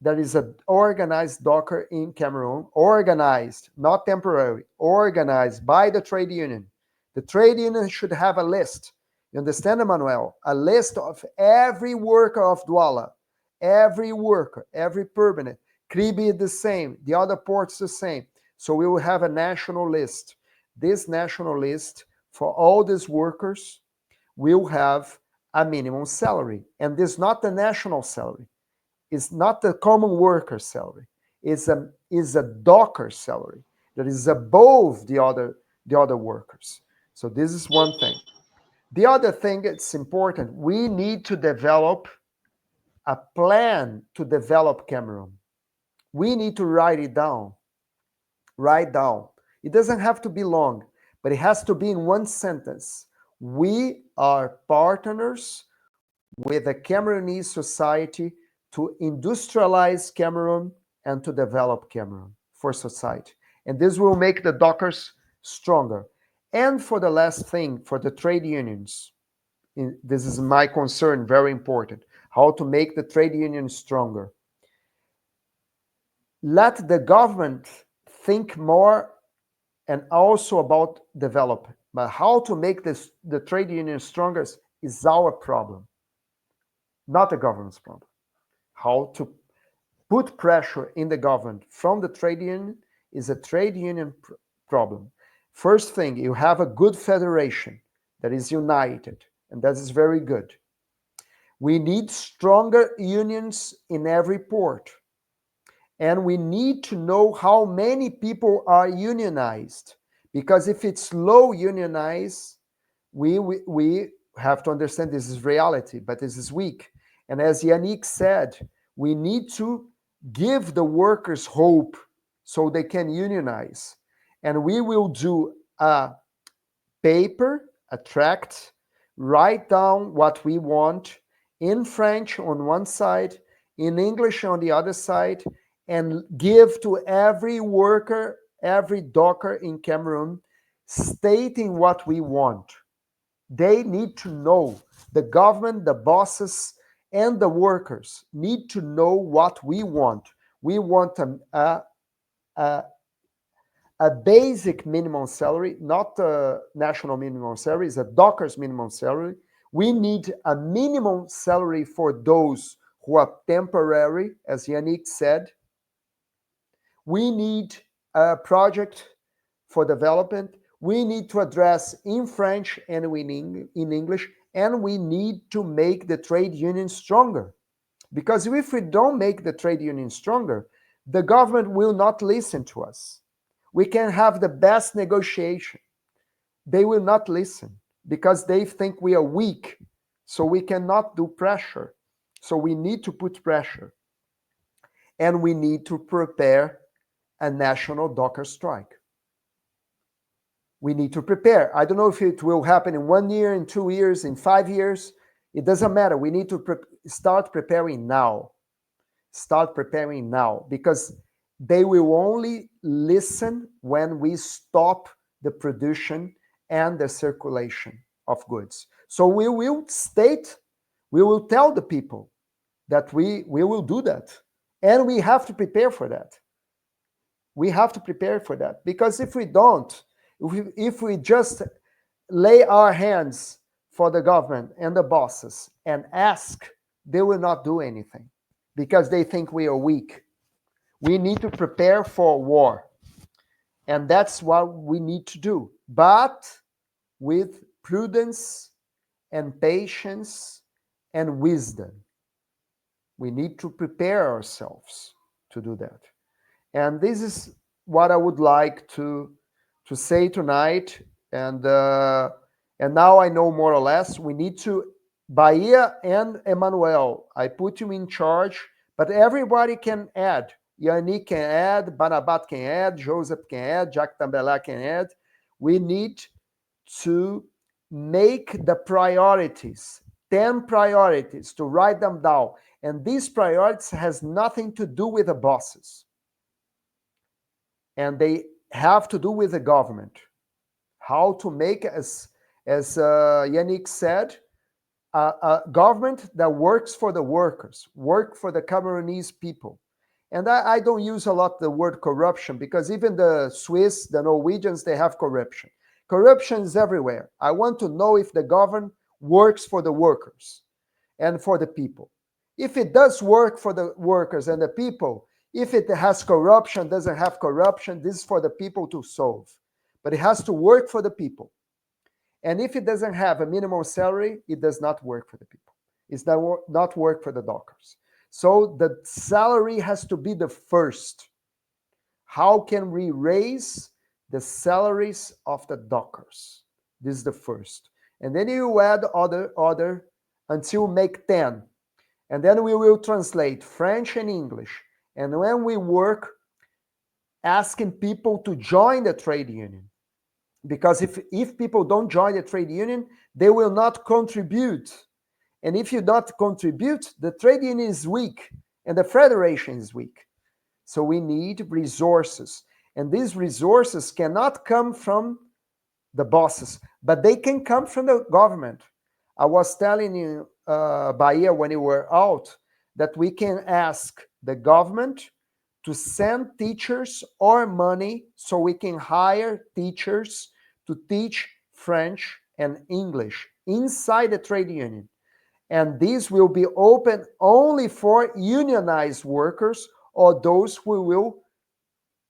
there is an organized Docker in Cameroon, organized, not temporary, organized by the trade union. The trade union should have a list. You understand, Emmanuel? A list of every worker of Douala, every worker, every permanent. Kribi the same, the other ports the same. So we will have a national list. This national list for all these workers will have a minimum salary. And this is not the national salary. It's not the common worker salary. It's a Docker salary that is above the other workers. So this is one thing. The other thing it's important, we need to develop a plan to develop Cameroon. We need to write it down. Write down. It doesn't have to be long, but it has to be in one sentence. We are partners with the Cameroonese society to industrialize Cameroon and to develop Cameroon for society. And this will make the Dockers stronger. And for the last thing, for the trade unions, this is my concern, very important, how to make the trade unions stronger. Let the government think more and also about development. But how to make the trade unions stronger is our problem, not the government's problem. How to put pressure in the government from the trade union is a trade union problem. First thing, you have a good federation that is united, and that is very good. We need stronger unions in every port. And we need to know how many people are unionized. Because if it's low unionized, we have to understand this is reality, but this is weak. And as Yannick said, we need to give the workers hope so they can unionize. And we will do a paper, a tract, write down what we want in French on one side, in English on the other side, and give to every worker, every Docker in Cameroon, stating what we want. They need to know, the government, the bosses, and the workers need to know what we want. We want a basic minimum salary, not a national minimum salary, it's a Docker's minimum salary. We need a minimum salary for those who are temporary, as Yannick said. We need a project for development. We need to address in French and in English, and we need to make the trade union stronger. Because if we don't make the trade union stronger, the government will not listen to us. We can have the best negotiation. They will not listen because they think we are weak. So we cannot do pressure. So we need to put pressure. And we need to prepare a national Docker strike. We need to prepare. I don't know if it will happen in 1 year, in 2 years, in 5 years. It doesn't matter. We need to start preparing now. Start preparing now because they will only listen when we stop the production and the circulation of goods. So we will state, we will tell the people that we will do that. And we have to prepare for that. We have to prepare for that. Because if we don't, if we just lay our hands for the government and the bosses and ask, they will not do anything because they think we are weak. We need to prepare for war. And that's what we need to do. But with prudence and patience and wisdom. We need to prepare ourselves to do that. And this is what I would like to say tonight. And now I know more or less. We need to, Bahia and Emmanuel, I put you in charge, but everybody can add. Yannick can add, Banabat can add, Joseph can add, Jacques Tambela can add. We need to make the priorities, 10 priorities, to write them down. And these priorities has nothing to do with the bosses. And they have to do with the government. How to make, as Yannick said, a government that works for the workers, work for the Cameroonese people. And I don't use a lot the word corruption, because even the Swiss, the Norwegians, they have corruption. Corruption is everywhere. I want to know if the government works for the workers and for the people. If it does work for the workers and the people, if it has corruption, doesn't have corruption, this is for the people to solve. But it has to work for the people. And if it doesn't have a minimum salary, it does not work for the people. It's not work for the dockers. So the salary has to be the first. How can we raise the salaries of the dockers? This is the first. And then you add other until make 10. And then we will translate French and English. And when we work, asking people to join the trade union. Because if people don't join the trade union, they will not contribute. And if you not contribute, the trade union is weak and the federation is weak. So we need resources. And these resources cannot come from the bosses, but they can come from the government. I was telling you, Bahia, when you were out, that we can ask the government to send teachers or money so we can hire teachers to teach French and English inside the trade union. And this will be open only for unionized workers or those who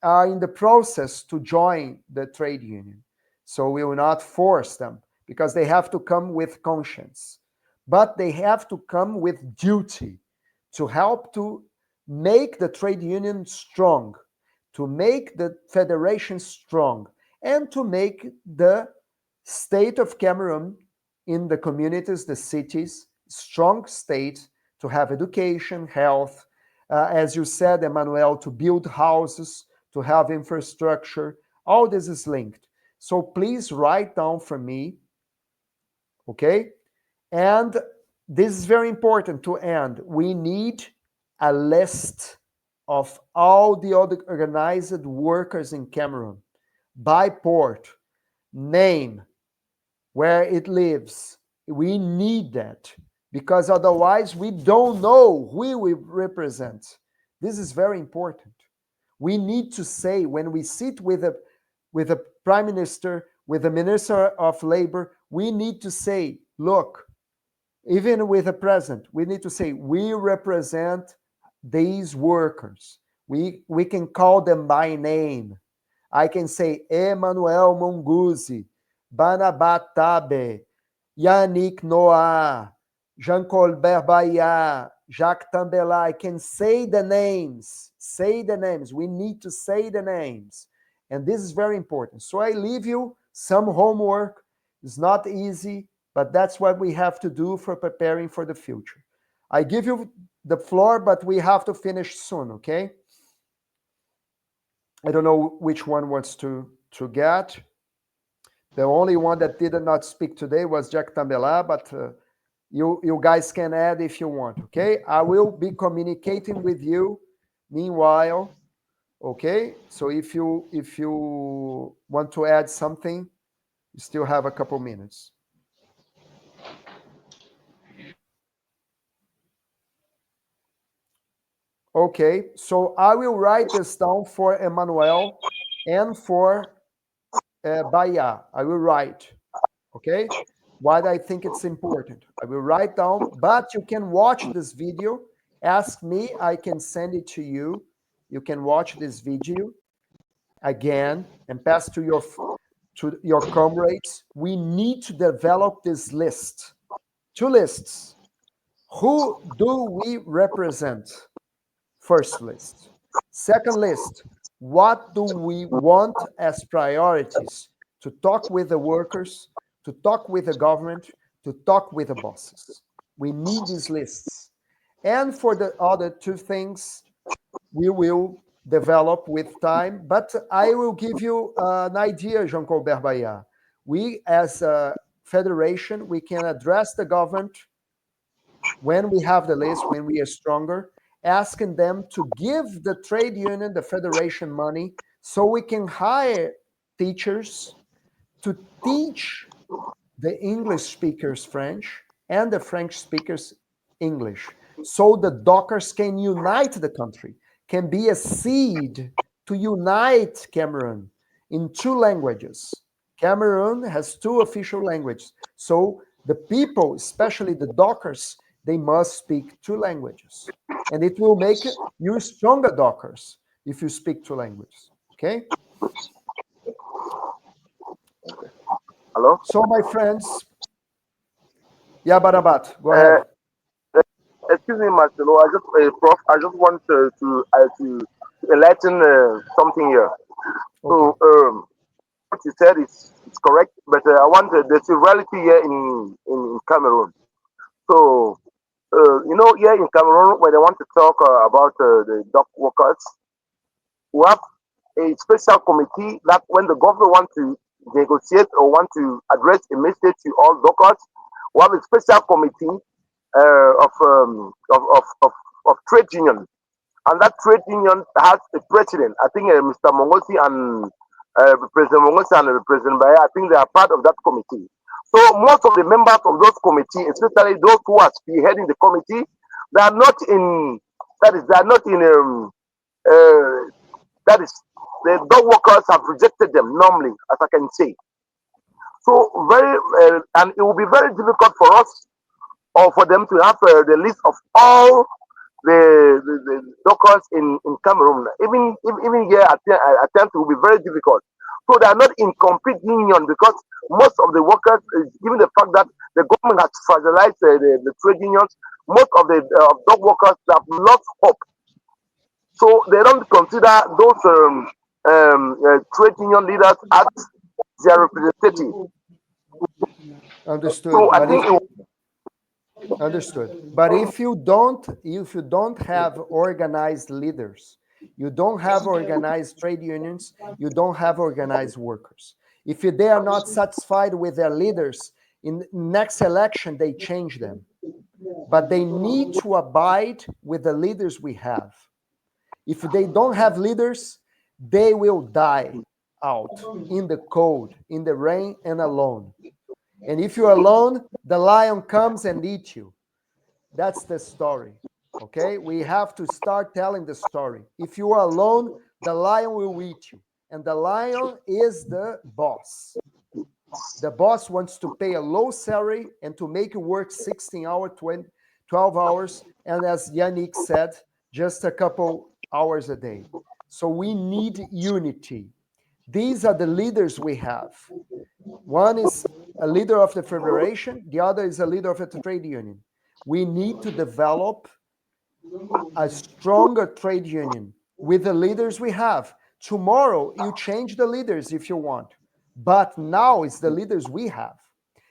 are in the process to join the trade union. So we will not force them, because they have to come with conscience. But they have to come with duty to help to make the trade union strong, to make the federation strong, and to make the state of Cameroon in the communities, the cities, strong state, to have education, health, as you said, Emmanuel, to build houses, to have infrastructure. All this is linked. So please write down for me, okay? And this is very important to end. We need a list of all the other organized workers in Cameroon by port, name, where it lives. We need that, because otherwise we don't know who we represent. This is very important. We need to say, when we sit with a prime minister, with the minister of labor, we need to say, look, even with the president, we need to say, we represent these workers. We can call them by name. I can say Emmanuel Munguzi, Banabatabe, Yannick Noah, Jean-Colbert Bahia, Jacques Tambela. I can say the names. Say the names. We need to say the names. And this is very important. So I leave you some homework. It's not easy, but that's what we have to do for preparing for the future. I give you the floor, but we have to finish soon, okay? I don't know which one wants to get. The only one that did not speak today was Jack Tambela, but you guys can add if you want, okay? I will be communicating with you meanwhile, okay? So if you want to add something, you still have a couple minutes. Okay, so I will write this down for Emmanuel and for Bahia. I will write, okay? Why I think it's important. I will write down, but you can watch this video. Ask me, I can send it to you. You can watch this video again and pass to your comrades. We need to develop this list. 2 lists. Who do we represent? First list. Second list, what do we want as priorities? To talk with the workers, to talk with the government, to talk with the bosses. We need these lists. And for the other 2 things, we will develop with time. But I will give you an idea, Jean-Colbert Bahia. We, as a federation, we can address the government when we have the list, when we are stronger, asking them to give the trade union, the federation money, so we can hire teachers to teach the English speakers French and the French speakers English, so the dockers can unite the country, can be a seed to unite Cameroon in two languages. Cameroon has two official languages. So the people, especially the dockers, they must speak two languages. And it will make you stronger dockers if you speak two languages. Okay? Hello? So my friends, yeah, Barabat, go Uh, ahead. Excuse me, Marcelo. Prof, I just want to enlighten something here. Okay. So, what you said is correct, but I want there's a reality here in Cameroon. So, here in Cameroon, when they want to talk about the dock workers, we have a special committee that when the government want to negotiate or want to address a message to all dockers, we have a special committee of trade union, and that trade union has a president. I think Mr. Mongosi and President Mongosi and President Baye, I think they are part of that committee. So most of the members of those committee, especially those who are spearheading the committee, they are not in they are not in uh, that is the dog workers have rejected them normally, as I can say. So and it will be very difficult for us or for them to have the list of all the dockers in Cameroon. Even here at times it will be very difficult. So they are not in complete union because most of the workers, given the fact that the government has fragilized the trade unions, most of the dog workers have lost hope. So they don't consider those trade union leaders as their representative. Understood. So I But if think it understood. But if you don't have organized leaders, you don't have organized trade unions, you don't have organized workers. If they are not satisfied with their leaders, in next election they change them. But they need to abide with the leaders we have. If they don't have leaders, they will die out in the cold, in the rain, and alone. And if you're alone, the lion comes and eats you. That's the story. Okay? We have to start telling the story. If you are alone, the lion will eat you. And the lion is the boss. The boss wants to pay a low salary and to make you work 16 hours, 20, 12 hours, and as Yannick said, just a couple hours a day. So we need unity. These are the leaders we have. One is a leader of the federation, the other is a leader of a trade union. We need to develop a stronger trade union with the leaders we have. Tomorrow, you change the leaders if you want, but now it's the leaders we have.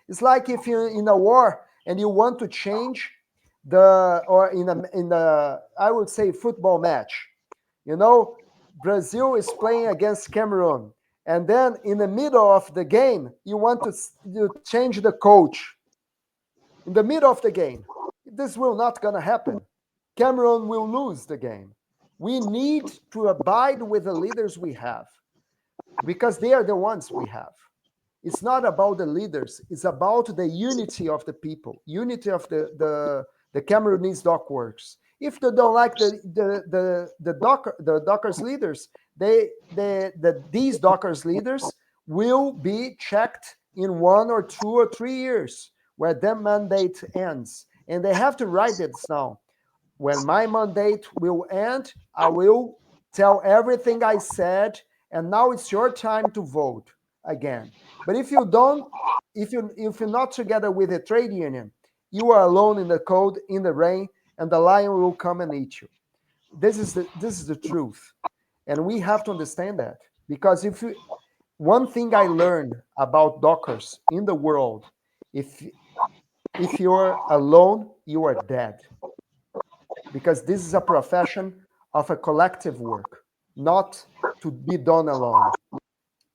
It's like if you're in a war and you want to change or in a I would say football match. You know, Brazil is playing against Cameroon, and then in the middle of the game, you want to change the coach in the middle of the game. This will not gonna happen. Cameroon will lose the game. We need to abide with the leaders we have because they are the ones we have. It's not about the leaders, it's about the unity of the people, unity of the Cameroonese dockworkers. If they don't like the Dockers leaders, these Dockers leaders will be checked in 1 or 2 or 3 years where their mandate ends. And they have to write this down. When my mandate will end, I will tell everything I said, and now it's your time to vote again. But if you don't, if you're not together with a trade union, you are alone in the cold, in the rain, and the lion will come and eat you. This is the truth, and we have to understand that because one thing I learned about dockers in the world, if you're alone, you are dead because this is a profession of a collective work, not to be done alone.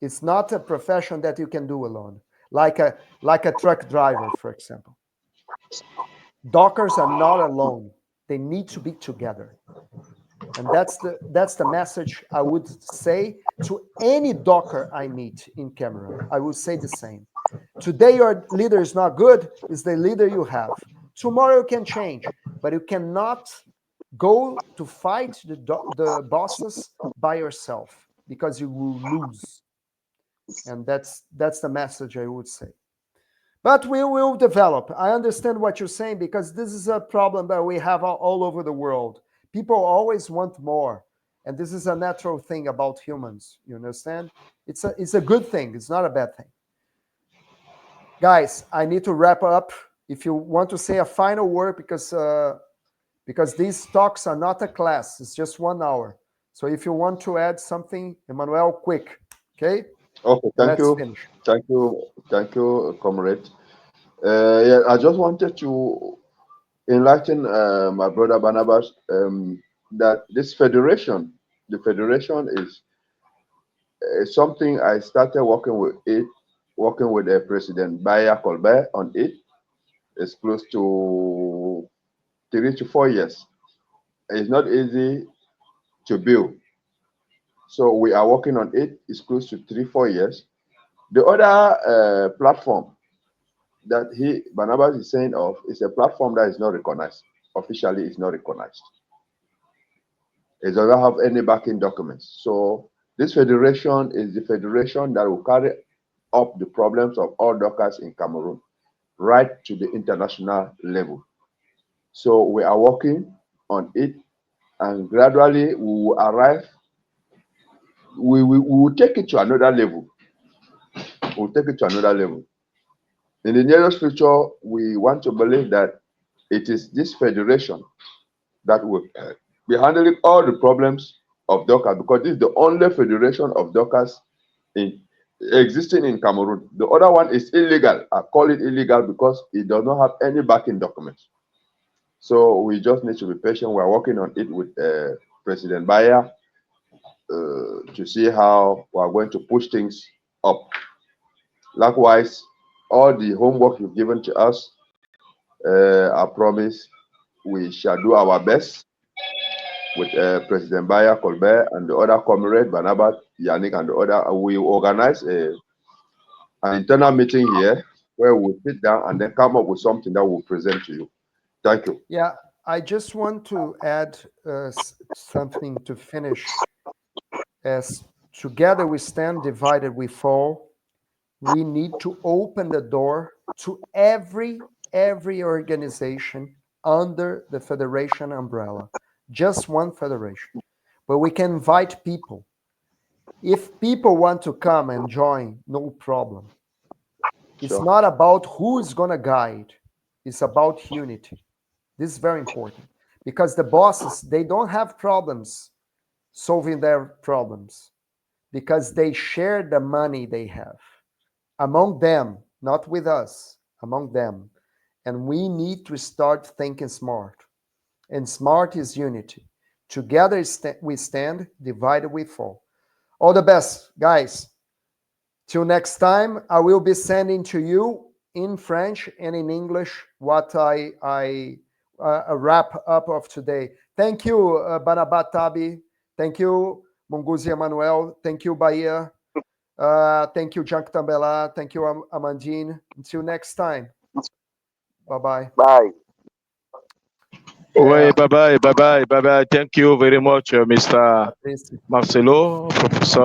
It's not a profession that you can do alone, like a truck driver, for example. Dockers are not alone; they need to be together, and that's the message I would say to any docker I meet in Cameroon. I would say the same. Today your leader is not good; is the leader you have. Tomorrow you can change, but you cannot go to fight the bosses by yourself, because you will lose. And that's the message I would say. But we will develop. I understand what you're saying, because this is a problem that we have all over the world. People always want more, and this is a natural thing about humans. You understand? It's a good thing. It's not a bad thing. Guys, I need to wrap up. If you want to say a final word, because these talks are not a class, it's just 1 hour. So if you want to add something, Emmanuel, quick, okay? Okay, thank Let's you. finish. Thank you, comrade. Yeah, I just wanted to enlighten my brother Barnabas that this federation, the federation is something I started working with President Baya Colbert on it. It's close to 3 to 4 years. It's not easy to build. So we are working on it. It's close to 3-4 years. The other platform that Barnabas is saying of is a platform that is not recognized. Officially, it's not recognized. It doesn't have any backing documents. So this federation is the federation that will carry up the problems of all dockers in Cameroon right to the international level. So we are working on it, and gradually we will arrive. We will take it to another level. We'll take it to another level. In the nearest future, we want to believe that it is this federation that will be handling all the problems of dockers, because this is the only federation of dockers existing in Cameroon. The other one is illegal. I call it illegal because it does not have any backing documents. So we just need to be patient. We're working on it with President Baya to see how we're going to push things up. Likewise, all the homework you've given to us, I promise we shall do our best with President Baya Colbert and the other comrade, Barnabas, Yannick, and the other. We organize an internal meeting here where we'll sit down and then come up with something that we'll present to you. Thank you. Yeah, I just want to add something to finish. As together we stand, divided we fall. We need to open the door to every organization under the federation umbrella. Just one federation. But we can invite people. If people want to come and join, no problem. It's not about who is going to guide. It's about unity. This is very important, because the bosses, they don't have problems solving their problems, because they share the money they have among them, not with us, among them. And we need to start thinking smart. And smart is unity. Together we stand, divided we fall. All the best, guys. Till next time, I will be sending to you in French and in English what I wrap up of today. Thank you, Banabat Tabi. Thank you, Munguzi Emmanuel. Thank you, Bahia. Thank you, Jank Tambela. Thank you, Amandine. Until next time. Bye-bye. Bye. Oui, bye bye. Thank you very much, Mr. Aprecio. Marcelo, Professor